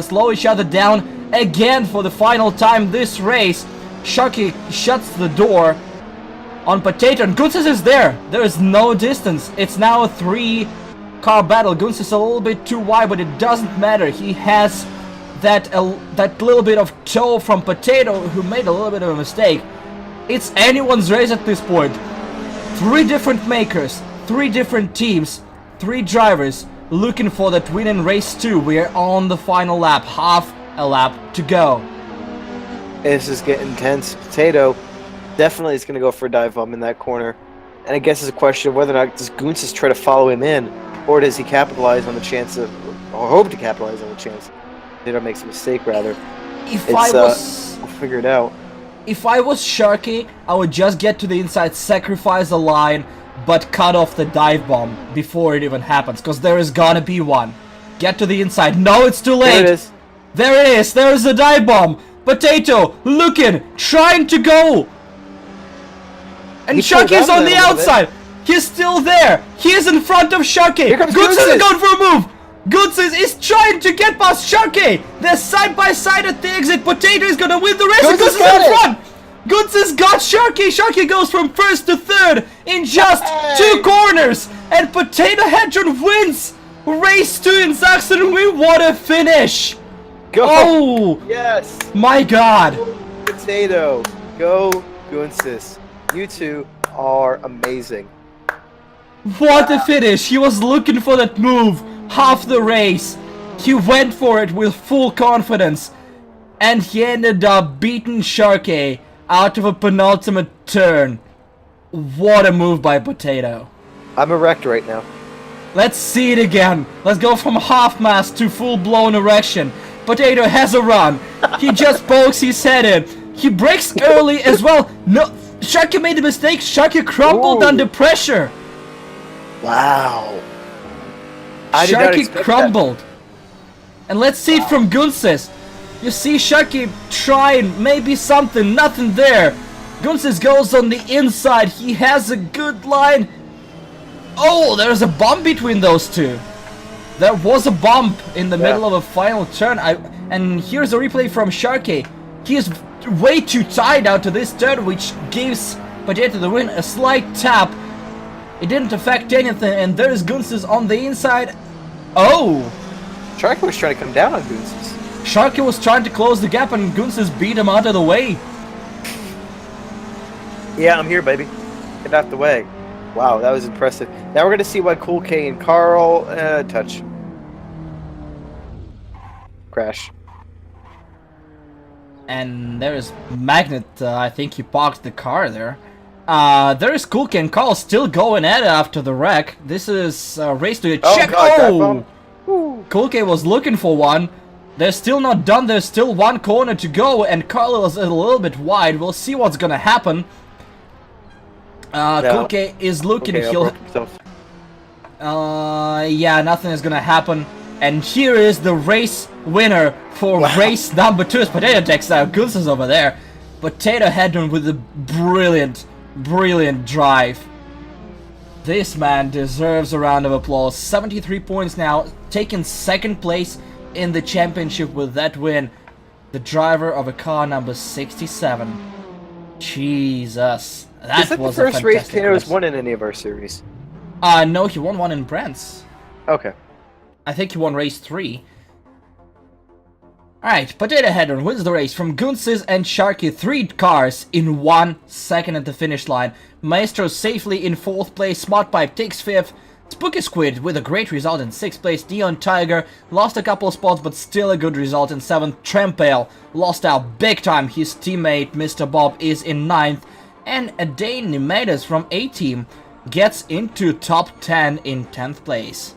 slow each other down again for the final time this race. Sharky shuts the door on Potato, and Gunsis is there. There is no distance. It's now a 3-car battle. Gunsis is a little bit too wide, but it doesn't matter. He has that little bit of toe from Potato, who made a little bit of a mistake. It's anyone's race at this point. 3 different makers, 3 different teams, 3 drivers looking for that win in race 2. We are on the final lap, half a lap to go. This is getting intense. Potato definitely is going to go for a dive bomb in that corner. And I guess it's a question of whether or not does Gunsis try to follow him in, or does he capitalize on the chance of, or hope to capitalize on the chance Potato makes a mistake, rather. If I was We'll figure it out. If I was Sharky, I would just get to the inside, sacrifice a line, but cut off the dive bomb before it even happens, because there is gonna be one. Get to the inside. No, it's too late. There it is. There it is. There is a dive bomb. Potato looking, trying to go. And He pulled Sharky's out on there the a little bit. outside. He's still there. He is in front of Sharky. Here comes Gunsis is Gunsis. going for a move. Gunsis is trying to get past Sharky. They're side by side at the exit. Potato is gonna win the race. and Gunsis Gunsis got in it. front. Gunsis got Sharky. Sharky goes from first to third in just Hey. 2 corners. And Potato Hedron wins race 2 in Sachsenring. What a finish. Go! Oh, Yes! my God. Potato! Go, Gunsis. You two are amazing. What a finish. He was looking for that move half the race. He went for it with full confidence. And he ended up beating Sharky out of a penultimate turn. What a move by Potato. I'm erect right now. Let's see it again. Let's go from half-mast to full-blown erection. Potato has a run. He just pokes his head in. He brakes early as well. No, Sharky made a mistake. Sharky crumbled Ooh. under pressure. Wow. I did not Sharky expect crumbled. And let's see it from Gunsis. You see Sharky trying, maybe something, nothing there. Gunsis goes on the inside. He has a good line. Oh, there's a bump between those two. There was a bump in the middle of a final turn. And here's a replay from Sharky. He is way too tight out to this turn, which gives Potato the win. A slight tap. It didn't affect anything, and there's Gunsis on the inside. Oh! that. Sharky was trying to come down on Gunsis. Sharky was trying to close the gap, and Gunsis beat him out of the way. Yeah, I'm here, baby. Get out the way. Wow, that was impressive. Now we're going to see why Cool K and Carl touch. Crash. And there's Magnet. I think he parked the car there. There is Cool K and Carl still going at it after the wreck. This is a race to a check. God, that Oh! bump. Woo. Cool K was looking for one. They're still not done. There's still one corner to go, and Carl is a little bit wide. We'll see what's gonna happen. Cool K is looking. Okay, He'll. I'll work himself. Yeah, nothing is gonna happen. And here is the race winner for race number 2. Is Potato takes out. Goose is over there. Potato Hedron with a brilliant drive. This man deserves a round of applause. 73 points now, taking second place in the championship with that win. The driver of a car number 67. Jesus. That Is was the a first race fantastic Tano's race. won in any of our series? No, he won one in Brent's. Okay. I think he won race 3. Alright, Potato Head wins the race from Gunsis and Sharky, 3 cars in 1 second at the finish line. Maestro safely in 4th place, Smart Pipe takes 5th. Spooky Squid with a great result in 6th place. Dion Tiger lost a couple of spots but still a good result in 7th. Trempale lost out big time. His teammate Mr. Bob is in 9th. And Dane Nemedas from A-Team gets into top 10 in 10th place.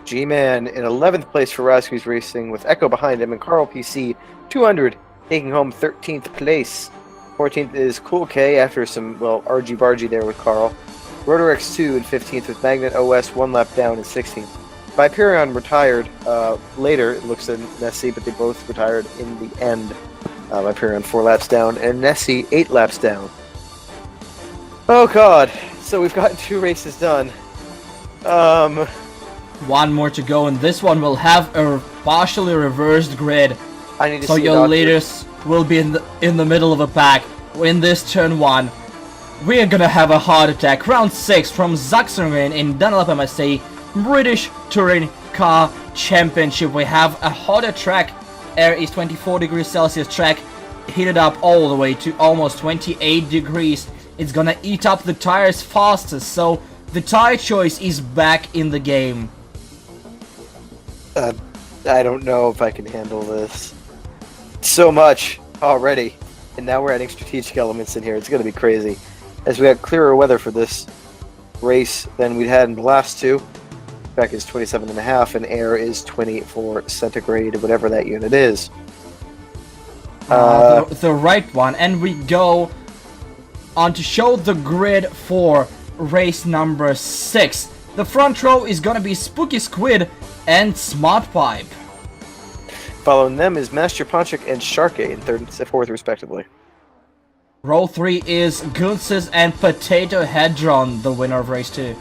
G-Man in 11th place for Rascus Racing with Echo behind him and Carl PC 200 taking home 13th place. 14th is Cool K after some, well, argy-bargy there with Carl. Rotor X2 in 15th with Magnet OS 1 lap down in 16th. Viperion retired later, it looks, than Nessie, but they both retired in the end. Viperion 4 laps down and Nessie 8 laps down. Oh god, so we've gotten 2 races done. One more to go, and this one will have a partially reversed grid. I need to So see your leaders will be in the middle of a pack. In this turn 1, we are gonna have a heart attack. Round 6 from Sachsenring in Dunlop MSA British Touring Car Championship. We have a hotter track. Air is 24 degrees Celsius track, heated up all the way to almost 28 degrees. It's gonna eat up the tires faster, so the tire choice is back in the game. I don't know if I can handle this. So much already. And now we're adding strategic elements in here. It's going to be crazy. As we got clearer weather for this race than we'd had in the last 2. Back is 27.5 and air is 24 centigrade, whatever that unit is. The right one. And we go on to show the grid for race number 6. The front row is going to be Spooky Squid and Smart Pipe. Following them is Master Ponchik and Sharke in 3rd and 4th, respectively. Row 3 is Gunsis and Potato Hedron, the winner of race 2.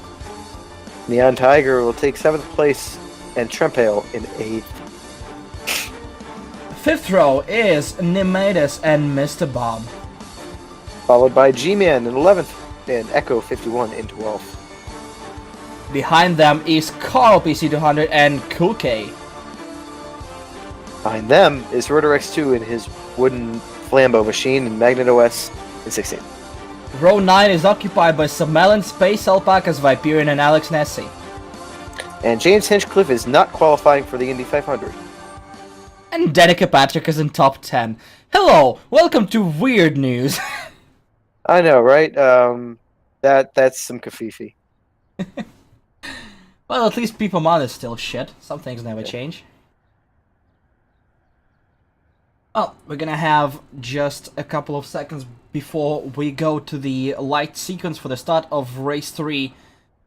Neon Tiger will take 7th place and Trempale in 8th. 5th row is Nemedas and Mr. Bob. Followed by G-Man in 11th and Echo 51 in 12th. Behind them is Carl PC200 and Cool K. Behind them is Rotor X2 in his wooden Flambeau machine and Magnet OS in 16th. Row 9 is occupied by Samelin, Space Alpacas, Viperion, and Alex Nessie. And James Hinchcliffe is not qualifying for the Indy 500. And Danica Patrick is in top 10. Hello, welcome to Weird News. I know, right? That's some kafifi. Well, at least People Mod is still shit. Some things never change. Well, we're gonna have just a couple of seconds before we go to the light sequence for the start of race 3.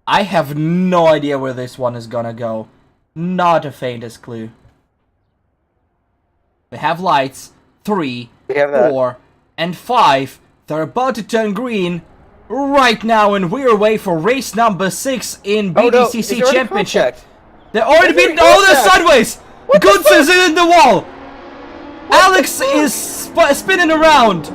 I have no idea where this one is gonna go. Not a faintest clue. We have lights. 3, 4, and 5. They're about to turn green right now, and we're away for race number 6 in BTCC Championship. They're already beaten. Oh, they're sideways! Goods is in the wall! Alex is spinning around!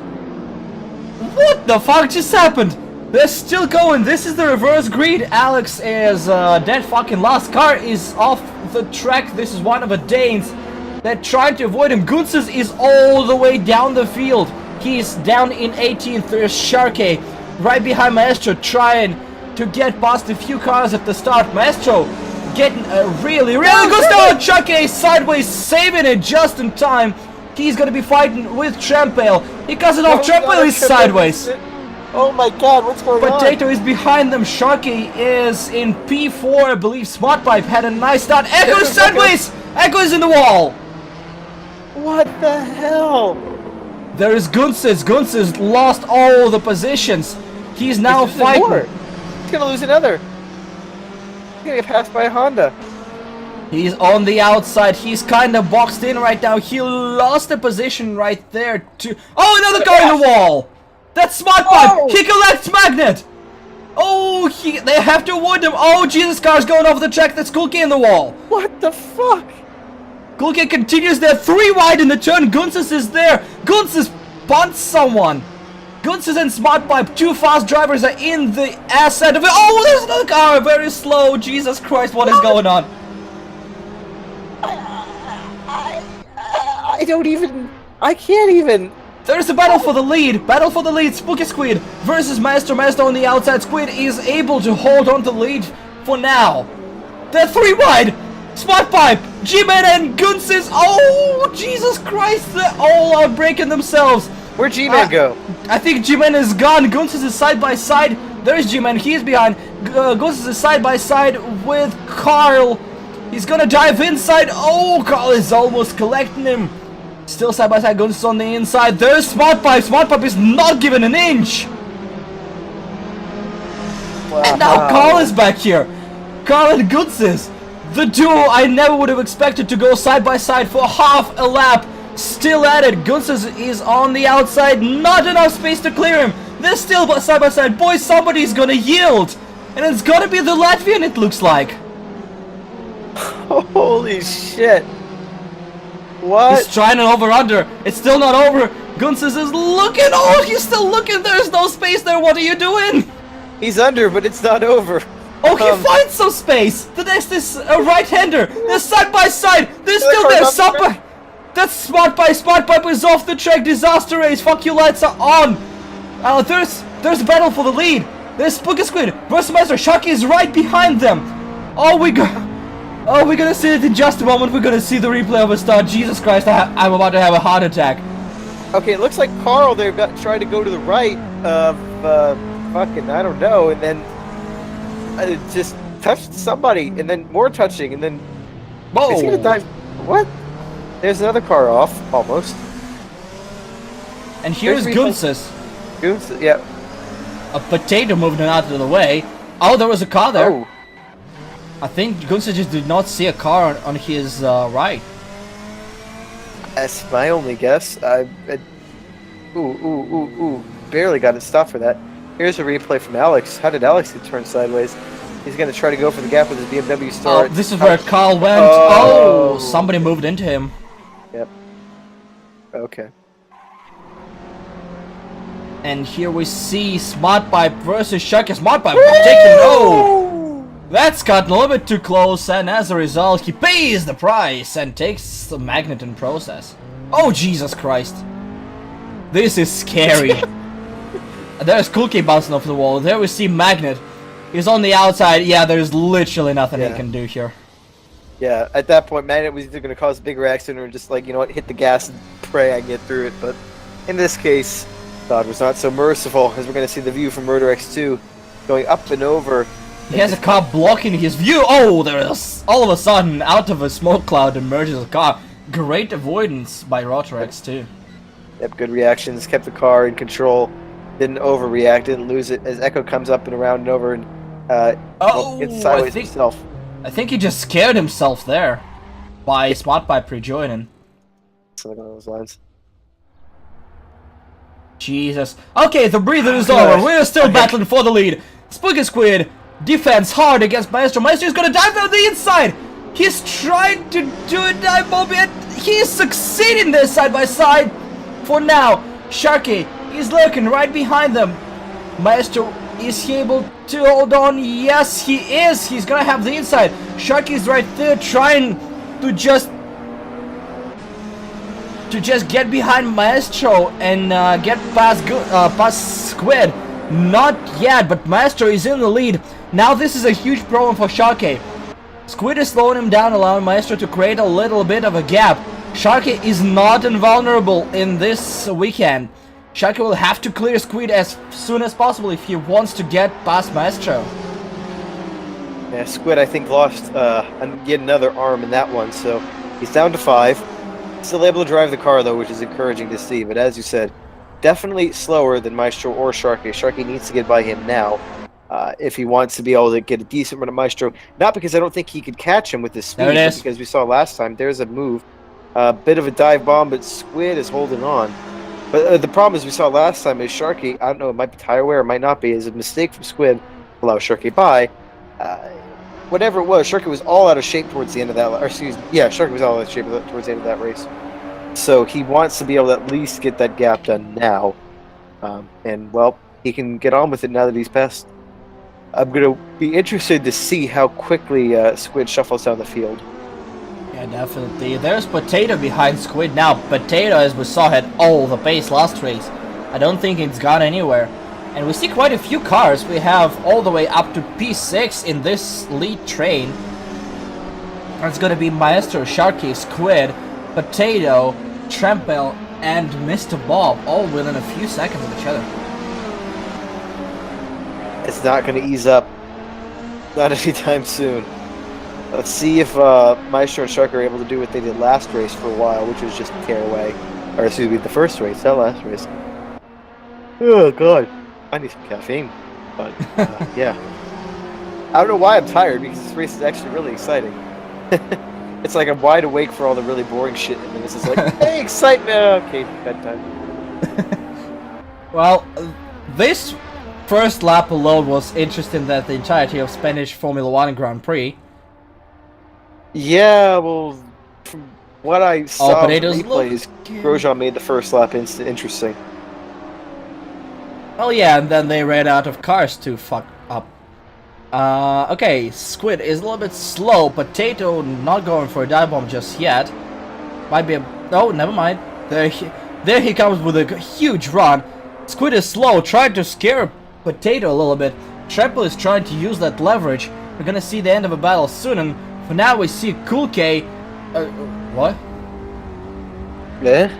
What the fuck just happened? They're still going. This is the reverse grid. Alex is dead fucking last. Car is off the track. This is one of the Danes. They're trying to avoid him. Gunsis is all the way down the field. He's down in 18th. There's Sharke right behind Maestro, trying to get past a few cars at the start. Maestro getting a really good start. Sharke sideways, saving it just in time. He's gonna be fighting with Trempale. He cuts it off. Trempale is sideways. Oh my god, what's going on? Potato is behind them. Sharky is in P4, I believe. Smart Pipe had a nice start. Echo sideways! Echo is in the wall! What the hell? There is Gunsis. Gunsis lost all the positions. He's now fighting. He's gonna lose another. He's gonna get passed by a Honda. He's on the outside. He's kind of boxed in right now. He lost a position right there to... Oh, another guy in the wall! That's Smart Pipe! Oh! He collects Magnet! Oh, they have to avoid him. Oh, Jesus, car's going off the track. That's Kulke in the wall. What the fuck? Kulke continues there. 3 wide in the turn. Gunsis is there. Gunsis bunts someone. Gunsis and Smart Pipe, 2 fast drivers are in the Assetto. Oh, there's another car. Very slow. Jesus Christ, what is going on? I don't even... I can't even... There's a battle for the lead. Battle for the lead. Spooky Squid versus Maestro. Maestro on the outside. Squid is able to hold on to the lead for now. They're 3 wide. Smart Pipe, G-Man and Gunsis. Oh, Jesus Christ. They're all out breaking themselves. Where'd G-Man go? I think G-Man is gone. Gunsis is side by side. There's G-Man. He's behind. Gunsis is side by side with Carl. He's gonna dive inside. Oh, Carl is almost collecting him. Still side by side. Gunsis on the inside. There's Smart Pipe. Smart Pipe is not given an inch. Wow. And now Carl is back here. Carl and Gunsis. The duo I never would have expected to go side by side for half a lap. Still at it. Gunsis is on the outside. Not enough space to clear him. They're still side by side. Boys, somebody's gonna yield. And it's gonna be the Latvian, it looks like. Holy shit. What? He's trying an over-under. It's still not over. Gunsis is looking. Oh, he's still looking. There's no space there. What are you doing? He's under, but it's not over. Oh, he finds some space. The next is a right-hander. They're side by side. They're still there. That's Smart Pipe. Smart Pipe is off the track. Disaster race. Fuck you, lights are on. There's a battle for the lead. There's Spooky Squid versus Master. Sharky is right behind them. Oh, we're gonna see it in just a moment. We're gonna see the replay of a start. Jesus Christ, I'm about to have a heart attack. Okay, it looks like Carl there tried to go to the right of fucking I don't know, and then just touched somebody, and then more touching, and then Whoa! is he gonna dive? What? There's another car off, almost. And here's Gunsis. Gunsis, yeah. A potato moving out of the way. Oh, there was a car there. Oh. I think Gunsis just did not see a car on his right. That's my only guess. Ooh. Barely got it stopped for that. Here's a replay from Alex. How did Alex get turned sideways? He's going to try to go for the gap with his BMW Star. Oh, this is where Carl went. Oh, somebody moved into him. Yep. Okay. And here we see Smart Pipe versus Sharky. Smart Pipe taking no. That's gotten a little bit too close, and as a result, he pays the price and takes the magnet in process. Oh, Jesus Christ. This is scary. There's Kulke bouncing off the wall. There we see Magnet. He's on the outside. Yeah, there's literally nothing he can do here. Yeah, at that point, Magnet was either going to cause a bigger accident or just like, you know what, hit the gas and pray I can get through it. But in this case, God was not so merciful, as we're going to see the view from Murder X2 going up and over. He has a car blocking his view. Oh, there's all of a sudden, out of a smoke cloud emerges a car. Great avoidance by Rotor X2. Yep, good reactions, kept the car in control, didn't overreact, didn't lose it as Echo comes up and around and over and gets sideways himself. I think he just scared himself there by Smart Pipe rejoining. Something along those lines. Jesus. Okay, the breather is over. We're still battling for the lead. Spooky Squid defends hard against Maestro. Maestro is gonna dive down the inside. He's trying to do a dive bomb and he's succeeding there side by side. For now, Sharky is lurking right behind them. Maestro, is he able to hold on? Yes, he is. He's gonna have the inside. Sharky's right there trying to just get behind Maestro and get past Squid. Not yet, but Maestro is in the lead. Now this is a huge problem for Sharky. Squid is slowing him down, allowing Maestro to create a little bit of a gap. Sharky is not invulnerable in this weekend. Sharky will have to clear Squid as soon as possible if he wants to get past Maestro. Yeah, Squid I think lost yet another arm in that one, so he's down to 5. Still able to drive the car though, which is encouraging to see, but as you said, definitely slower than Maestro or Sharky. Sharky needs to get by him now if he wants to be able to get a decent run of Maestro. Not because I don't think he could catch him with his speed, but because we saw last time, there's a move. Bit of a dive bomb, but Squid is holding on. But the problem is we saw last time is Sharky, I don't know, it might be tire wear, it might not be, is a mistake from Squid. allow Sharky by. Whatever it was, Sharky was all out of shape towards the end of that. Or excuse me, yeah, Sharky was all out of shape towards the end of that race. So he wants to be able to at least get that gap done now. And, well, he can get on with it now that he's passed. I'm going to be interested to see how quickly Squid shuffles down the field. Yeah, definitely. There's Potato behind Squid now. Potato, as we saw, had all the pace last race. I don't think it's gone anywhere. And we see quite a few cars. We have all the way up to P6 in this lead train. It's going to be Maestro, Sharky, Squid, Potato, Trampel, and Mr. Bob, all within a few seconds of each other. It's not going to ease up. Not anytime soon. Let's see if Maestro and Shark are able to do what they did last race for a while, which was just tear away. Or excuse me, the first race, not last race. Oh, God. I need some caffeine. But, yeah. I don't know why I'm tired, because this race is actually really exciting. It's like I'm wide awake for all the really boring shit, and then this is like, hey, excitement! Okay, bedtime. Well, this first lap alone was interesting, that the entirety of Spanish Formula 1 Grand Prix. Yeah, well, from what I saw in replays, look... Grosjean made the first lap interesting. Oh yeah, and then they ran out of cars to fuck up. Okay, Squid is a little bit slow. Potato not going for a dive bomb just yet. Might be a... Oh, never mind. There he comes with a huge run. Squid is slow, trying to scare Potato a little bit. Treble is trying to use that leverage. We're gonna see the end of a battle soon, and for now we see Cool K... what? Yeah?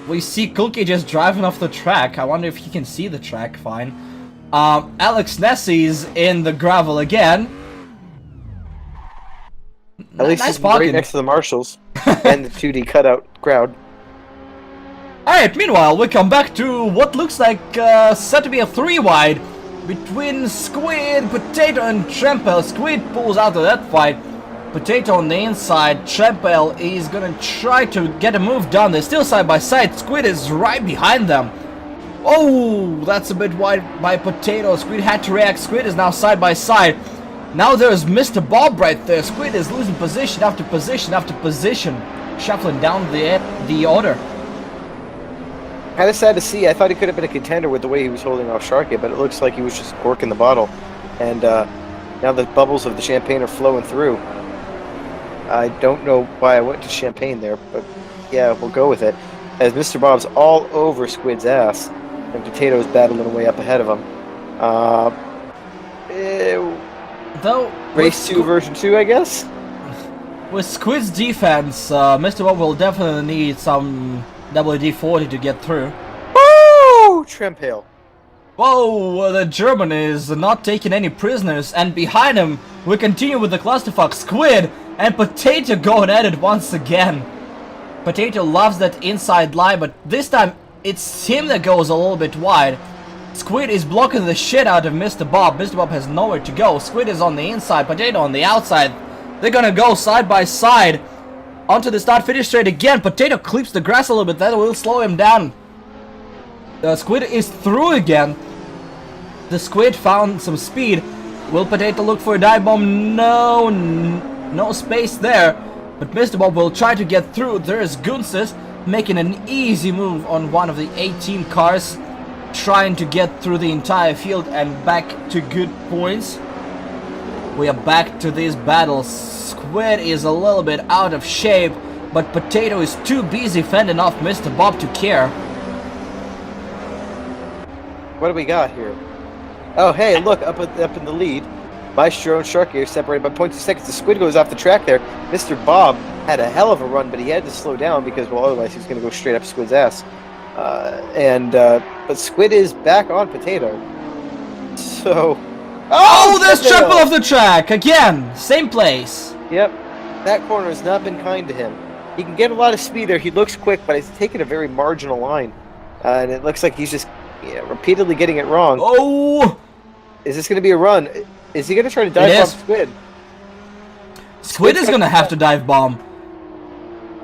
We see Kulki just driving off the track. I wonder if he can see the track fine. Alex Nessie's in the gravel again. At least nice he's right parking next to the marshals and the 2D cutout crowd. Alright, meanwhile, we come back to what looks like set to be a 3-wide between Squid, Potato, and Trampel. Squid pulls out of that fight. Potato on the inside. Trampel is gonna try to get a move done. They're still side by side. Squid is right behind them. Oh, that's a bit wide by Potato. Squid had to react. Squid is now side by side. Now there's Mr. Bob right there. Squid is losing position after position after position, shuffling down the order. Kind of sad to see. I thought he could have been a contender with the way he was holding off Sharky, but it looks like he was just corking the bottle. And now the bubbles of the champagne are flowing through. I don't know why I went to champagne there, but yeah, we'll go with it. As Mr. Bob's all over Squid's ass, and Potato's battling away up ahead of him. Though race 2 version 2, I guess? With Squid's defense, Mr. Bob will definitely need some WD-40 to get through. Woo! Trampel. Whoa, the German is not taking any prisoners, and behind him, we continue with the clusterfuck. Squid and Potato going at it once again. Potato loves that inside line, but this time it's him that goes a little bit wide. Squid is blocking the shit out of Mr. Bob. Mr. Bob has nowhere to go. Squid is on the inside, Potato on the outside. They're gonna go side by side onto the start-finish straight again. Potato clips the grass a little bit. That will slow him down. Squid is through again. The Squid found some speed. Will Potato look for a dive bomb? No, no space there. But Mr. Bob will try to get through. There is Gunses making an easy move on one of the 18 cars, trying to get through the entire field and back to good points. We are back to this battle. Squid is a little bit out of shape, but Potato is too busy fending off Mr. Bob to care. What do we got here? Oh, hey, look, up in the lead. Maestro and Sharky are separated by 0.2 seconds. The Squid goes off the track there. Mr. Bob had a hell of a run, but he had to slow down because, well, otherwise he was going to go straight up Squid's ass. But Squid is back on Potato. So... Oh, there's Triple off the track! Again! Same place! Yep. That corner has not been kind to him. He can get a lot of speed there. He looks quick, but he's taking a very marginal line. And it looks like he's just repeatedly getting it wrong. Oh! Is this going to be a run? Is he going to try to dive bomb Squid? Squid is going to have to dive bomb.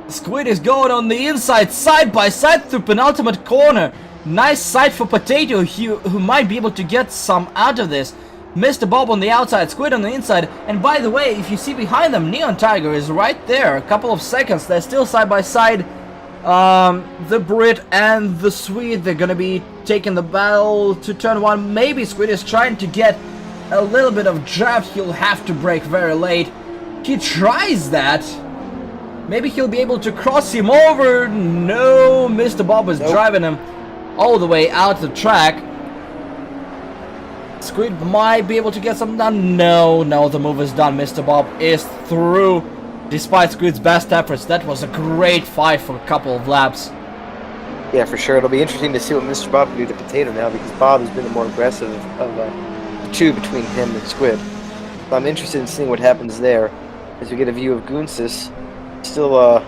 Squid is going on the inside, side by side through penultimate corner. Nice sight for Potato, who might be able to get some out of this. Mr. Bob on the outside, Squid on the inside. And by the way, if you see behind them, Neon Tiger is right there. A couple of seconds. They're still side by side. The Brit and the Swede, they're gonna be taking the battle to turn 1. Maybe Squid is trying to get a little bit of draft. He'll have to brake very late. He tries that. Maybe he'll be able to cross him over. No, Mr. Bob is driving him all the way out the track. Squid might be able to get something done. No, the move is done. Mr. Bob is through. Despite Squid's best efforts, that was a great fight for a couple of laps. Yeah, for sure. It'll be interesting to see what Mr. Bob can do to Potato now, because Bob has been the more aggressive of the two between him and Squid. So I'm interested in seeing what happens there as we get a view of Gunsis. Still,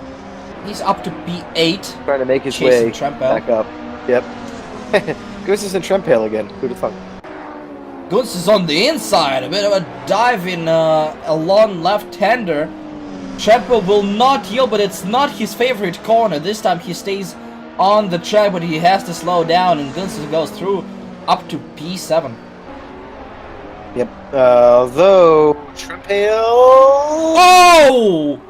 he's up to P8. Trying to make his way back up. Yep. Gunsis and Trempale again. Who'd have thought? Gunsis on the inside. A bit of a dive in a long left-hander. Trempale will not yield, but it's not his favorite corner. This time he stays on the track, but he has to slow down, and Gunsis goes through up to P7. Yep. Though Trempale. Oh!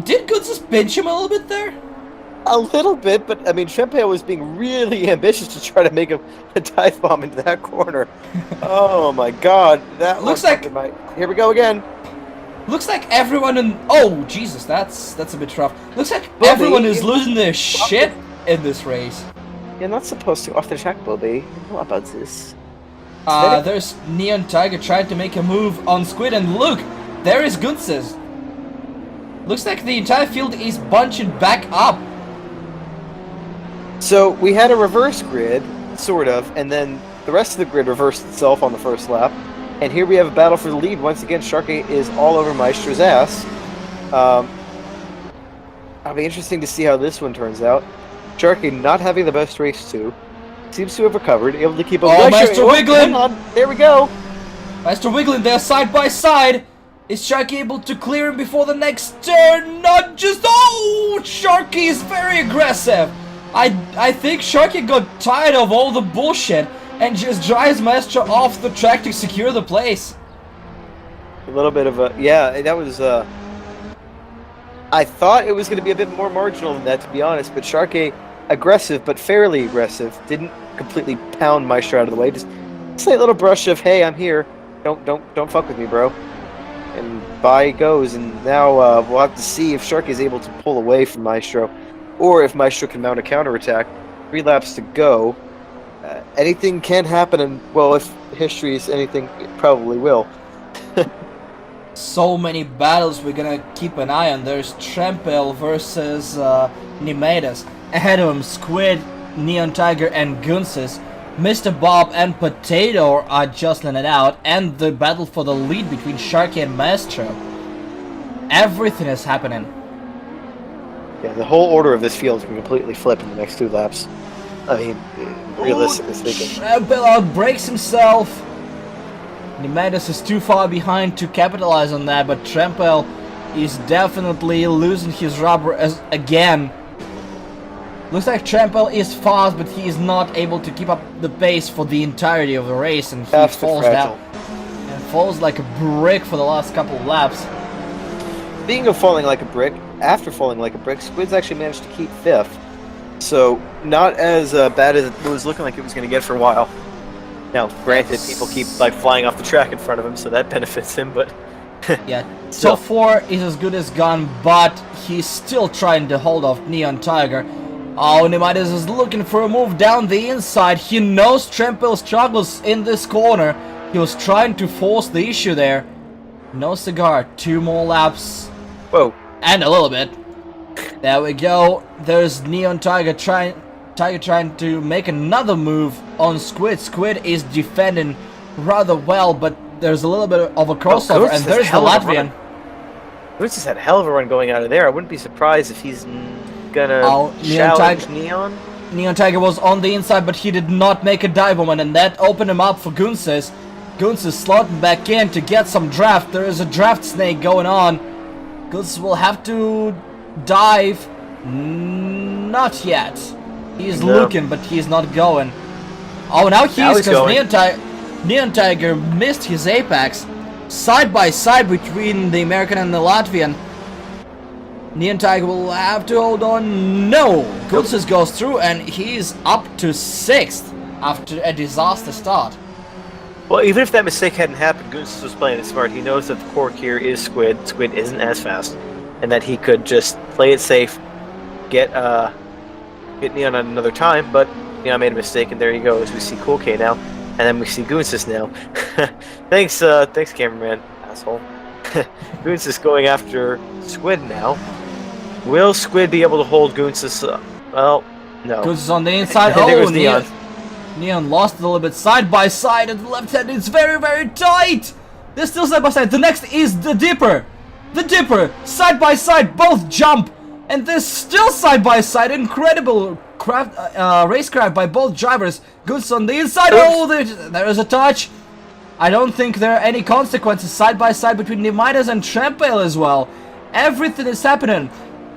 Did Gunsis pinch him a little bit there? A little bit, but I mean, Trempale was being really ambitious to try to make a dive bomb into that corner. Oh my God! That looks like. Here we go again. Looks like everyone in... Oh, Jesus, that's a bit rough. Looks like everyone is losing their shit in this race. You're not supposed to off the track, Bobby. You know about this. There's Neon Tiger trying to make a move on Squid, and look, there is Gunsis. Looks like the entire field is bunching back up. So we had a reverse grid, sort of, and then the rest of the grid reversed itself on the first lap. And here we have a battle for the lead. Once again, Sharky is all over Maestro's ass. It'll be interesting to see how this one turns out. Sharky not having the best race too. Seems to have recovered, able to keep a... Oh, Maestro wiggling! Hang on, there we go! Maestro wiggling there side by side. Is Sharky able to clear him before the next turn? Not just... Oh! Sharky is very aggressive. I think Sharky got tired of all the bullshit and just drives Maestro off the track to secure the place. A little bit of a... Yeah, that was... I thought it was going to be a bit more marginal than that, to be honest, but Sharky, aggressive, but fairly aggressive, didn't completely pound Maestro out of the way. Just a slight little brush of, hey, I'm here. Don't fuck with me, bro. And by he goes, and now we'll have to see if Sharky is able to pull away from Maestro, or if Maestro can mount a counterattack. 3 laps to go. Anything can happen, and, well, if history is anything, it probably will. So many battles we're gonna keep an eye on. There's Trempale versus Nimedas. Ahead of him, Squid, Neon Tiger, and Gunsis. Mr. Bob and Potato are jostling it out, and the battle for the lead between Sharky and Maestro. Everything is happening. Yeah, the whole order of this field can completely flip in the next 2 laps. I mean, realistically speaking. Trempale outbrakes himself. Nimedas is too far behind to capitalize on that, but Trempale is definitely losing his rubber again. Looks like Trempale is fast, but he is not able to keep up the pace for the entirety of the race, and he falls down and falls like a brick for the last couple of laps. Being of falling like a brick, after falling like a brick, Squid's actually managed to keep 5th. So, not as bad as it was looking like it was going to get for a while. Now, granted, people keep like flying off the track in front of him, so that benefits him, but... Yeah, top 4 is as good as gone, but he's still trying to hold off Neon Tiger. Oh, Nimedas is looking for a move down the inside. He knows Trempale struggles in this corner. He was trying to force the issue there. No cigar, 2 more laps. Whoa. And a little bit. There we go. There's Neon Tiger trying to make another move on Squid. Squid is defending rather well, but there's a little bit of a crossover, and there's the Latvian. Who's just had a hell of a run going out of there. I wouldn't be surprised if he's gonna challenge Neon. Neon Tiger was on the inside, but he did not make a dive moment, and that opened him up for Gunsis. Gunsis slotting back in to get some draft. There is a draft snake going on. Gunsis will have to dive. Not yet. He's No. looking, but he's not going. Oh, now he Now is, he's because going. Neon Tiger missed his apex. Side by side between the American and the Latvian. Neon Tiger will have to hold on. No! Gulsis goes through and he's up to 6th after a disaster start. Well, even if that mistake hadn't happened, Goose was playing it smart. He knows that the core here is Squid. Squid isn't as fast, and that he could just play it safe, get Neon on another time. But Neon made a mistake, and there he goes. We see Cool K now, and then we see Goonsis now. Thanks, cameraman, asshole. Goonsis going after Squid now. Will Squid be able to hold Goonsis? Well, no. Goonsis on the inside. There Oh, goes Neon. Neon lost a little bit side by side, and the left hand is very, very tight. They're still side by side. The next is the Dipper. The Dipper, side by side, both jump, and they're still side by side. Incredible racecraft by both drivers. Goonsis on the inside. Oops. Oh, there is a touch. I don't think there are any consequences side by side between Nemidas and Trampale as well. Everything is happening.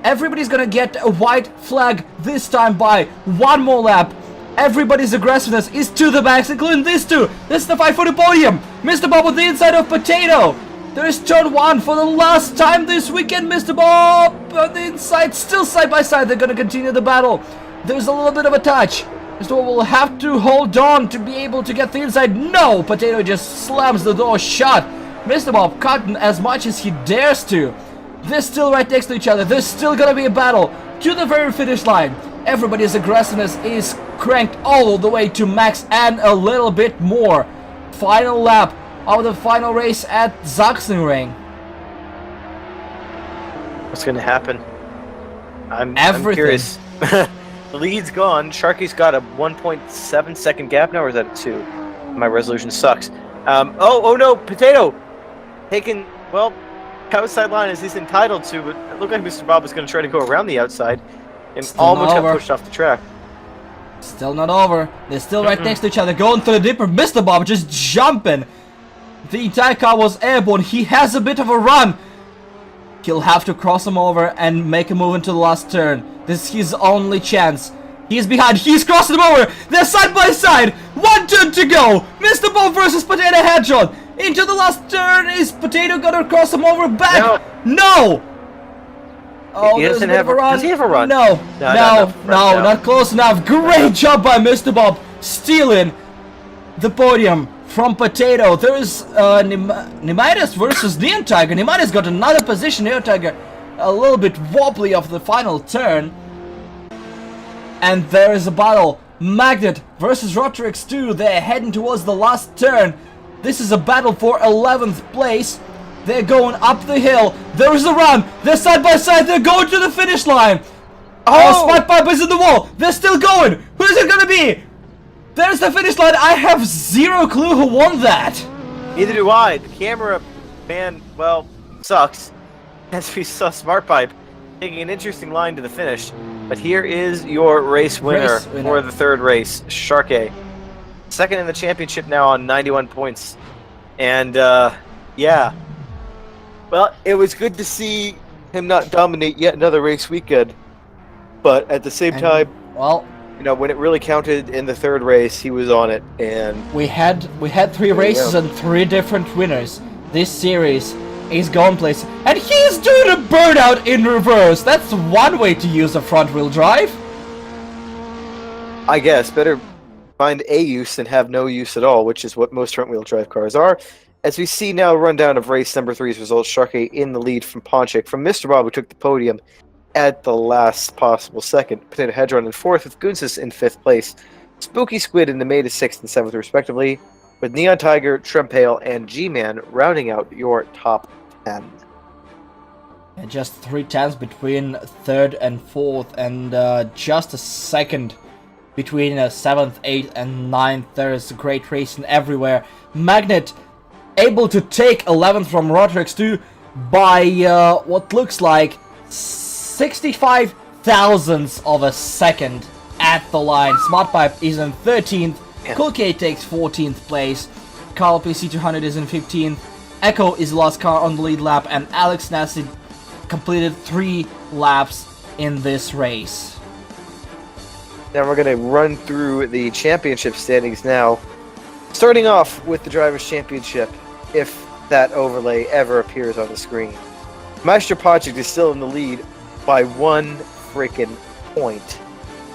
Everybody's gonna get a white flag this time by one more lap. Everybody's aggressiveness is to the max, including these two. This is the fight for the podium. Mr. Bob with the inside of Potato. There is turn 1 for the last time this weekend. Mr. Bob on the inside, still side by side. They're gonna continue the battle. There's a little bit of a touch. Mr. Bob will have to hold on to be able to get the inside. No! Potato just slams the door shut. Mr. Bob cutting as much as he dares to. They're still right next to each other. There's still gonna be a battle to the very finish line. Everybody's aggressiveness is cranked all the way to max and a little bit more. Final lap of the final race at Sachsenring. What's going to happen? I'm Everything. curious. The lead's gone. Sharky's got a 1.7 second gap now, or is that a 2? My resolution sucks. Oh no, Potato! Taking, well, outside line as he's entitled to, but it looked like Mr. Bob was going to try to go around the outside and Still almost not got over. pushed off the track. Still not over. They're still right next to each other, going through the Dipper. Mr. Bob just jumping. The entire car was airborne. He has a bit of a run. He'll have to cross him over and make a move into the last turn. This is his only chance. He's behind. He's crossing him over. They're side by side. One turn to go. Mr. Bob versus Potato Hedgehog. Into the last turn. Is Potato gonna cross him over back? No. Oh, He there's doesn't a bit have of a a- run. does he have a run? No, No, no, no, not close enough. Great job by Mr. Bob stealing the podium from Potato. There is Nemidas versus Neon Tiger. Nemidas got another position. Neon Tiger a little bit wobbly off the final turn. And there is a battle. Magnet versus Rotrix 2. They're heading towards the last turn. This is a battle for 11th place. They're going up the hill. There is a run. They're side by side. They're going to the finish line. Oh, Smart Pipe is in the wall. They're still going. Who is it going to be? There's the finish line. I have zero clue who won that. Neither do I. The camera man, well, sucks. As we saw Smart Pipe taking an interesting line to the finish. But here is your race winner for the third race, Sharkey. Second in the championship now on 91 points. And, yeah. Well, it was good to see him not dominate yet another race weekend. But at the same time, well, you know, when it really counted in the third race, he was on it. And we had 3 races and 3 different winners. This series is going places, and he's doing a burnout in reverse. That's one way to use a front wheel drive. I guess better find a use than have no use at all, which is what most front wheel drive cars are. As we see now, a rundown of race number 3's results. Sharkey in the lead from Ponchik, from Mr. Bob, who took the podium at the last possible second. Potato Hedron in 4th, with Goonsis in 5th place. Spooky Squid in the May to 6th and 7th, respectively, with Neon Tiger, Trempale, and G-Man rounding out your top 10. And just 3 tenths between 3rd and 4th, and just a second between 7th, 8th, and 9th. There is great racing everywhere. Magnet able to take 11th from Rotrix 2 by what looks like 65 thousandths of a second at the line. Smart Pipe is in 13th. Yeah. Cool K takes 14th place. Carl PC200 is in 15th. Echo is the last car on the lead lap, and Alex Nasty completed 3 laps in this race. Now we're going to run through the championship standings now. Starting off with the Drivers' Championship, if that overlay ever appears on the screen. Maestro Project is still in the lead by 1 freaking point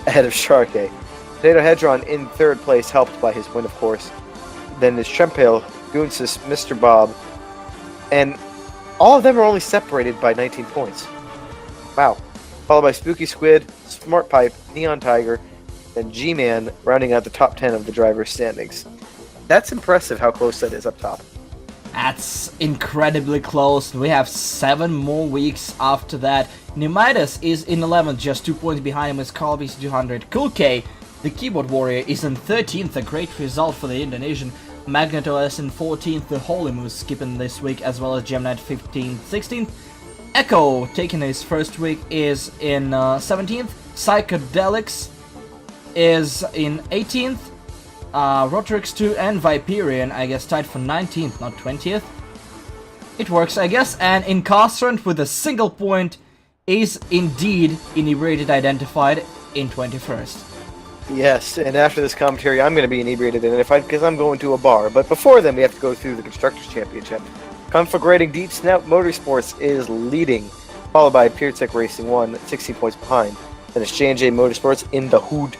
ahead of Sharkey. Potato Hedron in 3rd place, helped by his win, of course. Then there's Trempale, Goonsis, Mr. Bob, and all of them are only separated by 19 points. Wow. Followed by Spooky Squid, Smart Pipe, Neon Tiger, and G-Man rounding out the top 10 of the Drivers' standings. That's impressive how close that is up top. That's incredibly close. We have 7 more weeks after that. Pneumaitis is in 11th, just 2 points behind him with Calvis 200. Cool K, the keyboard warrior, is in 13th, a great result for the Indonesian. Magneto is in 14th, the Holy Moose skipping this week, as well as Gemknight 15th, 16th. Echo, taking his first week, is in 17th. Psychedelics is in 18th. Rotrix 2 and Viperian, I guess, tied for 19th, not 20th. It works, I guess. And Incarcerant with a single point is indeed inebriated identified in 21st. Yes, and after this commentary, I'm going to be inebriated identified because I'm going to a bar. But before then, we have to go through the Constructors' Championship. Conflagrating Deep Snout Motorsports is leading, followed by PRC Racing 1, 16 points behind. Then it's J&J Motorsports in the hood.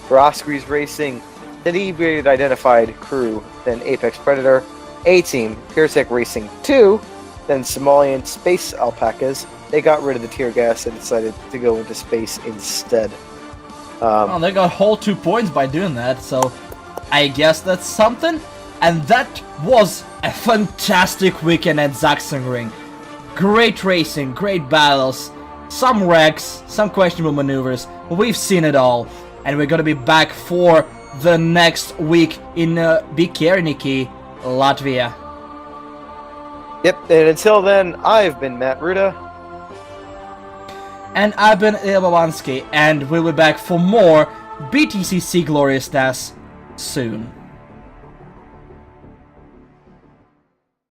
Roscrews Racing, the inebriated identified crew, then Apex Predator, A-Team, PRC Racing 2, then Somalian Space Alpacas. They got rid of the tear gas and decided to go into space instead. Well, they got whole 2 points by doing that, so I guess that's something. And that was a fantastic weekend at Sachsenring. Great racing, great battles, some wrecks, some questionable maneuvers. We've seen it all, and we're gonna be back for the next week in Bikernieki, Latvia. Yep, and until then, I've been Matt Ruda. And I've been Ilya Babansky, and we'll be back for more BTCC gloriousness soon.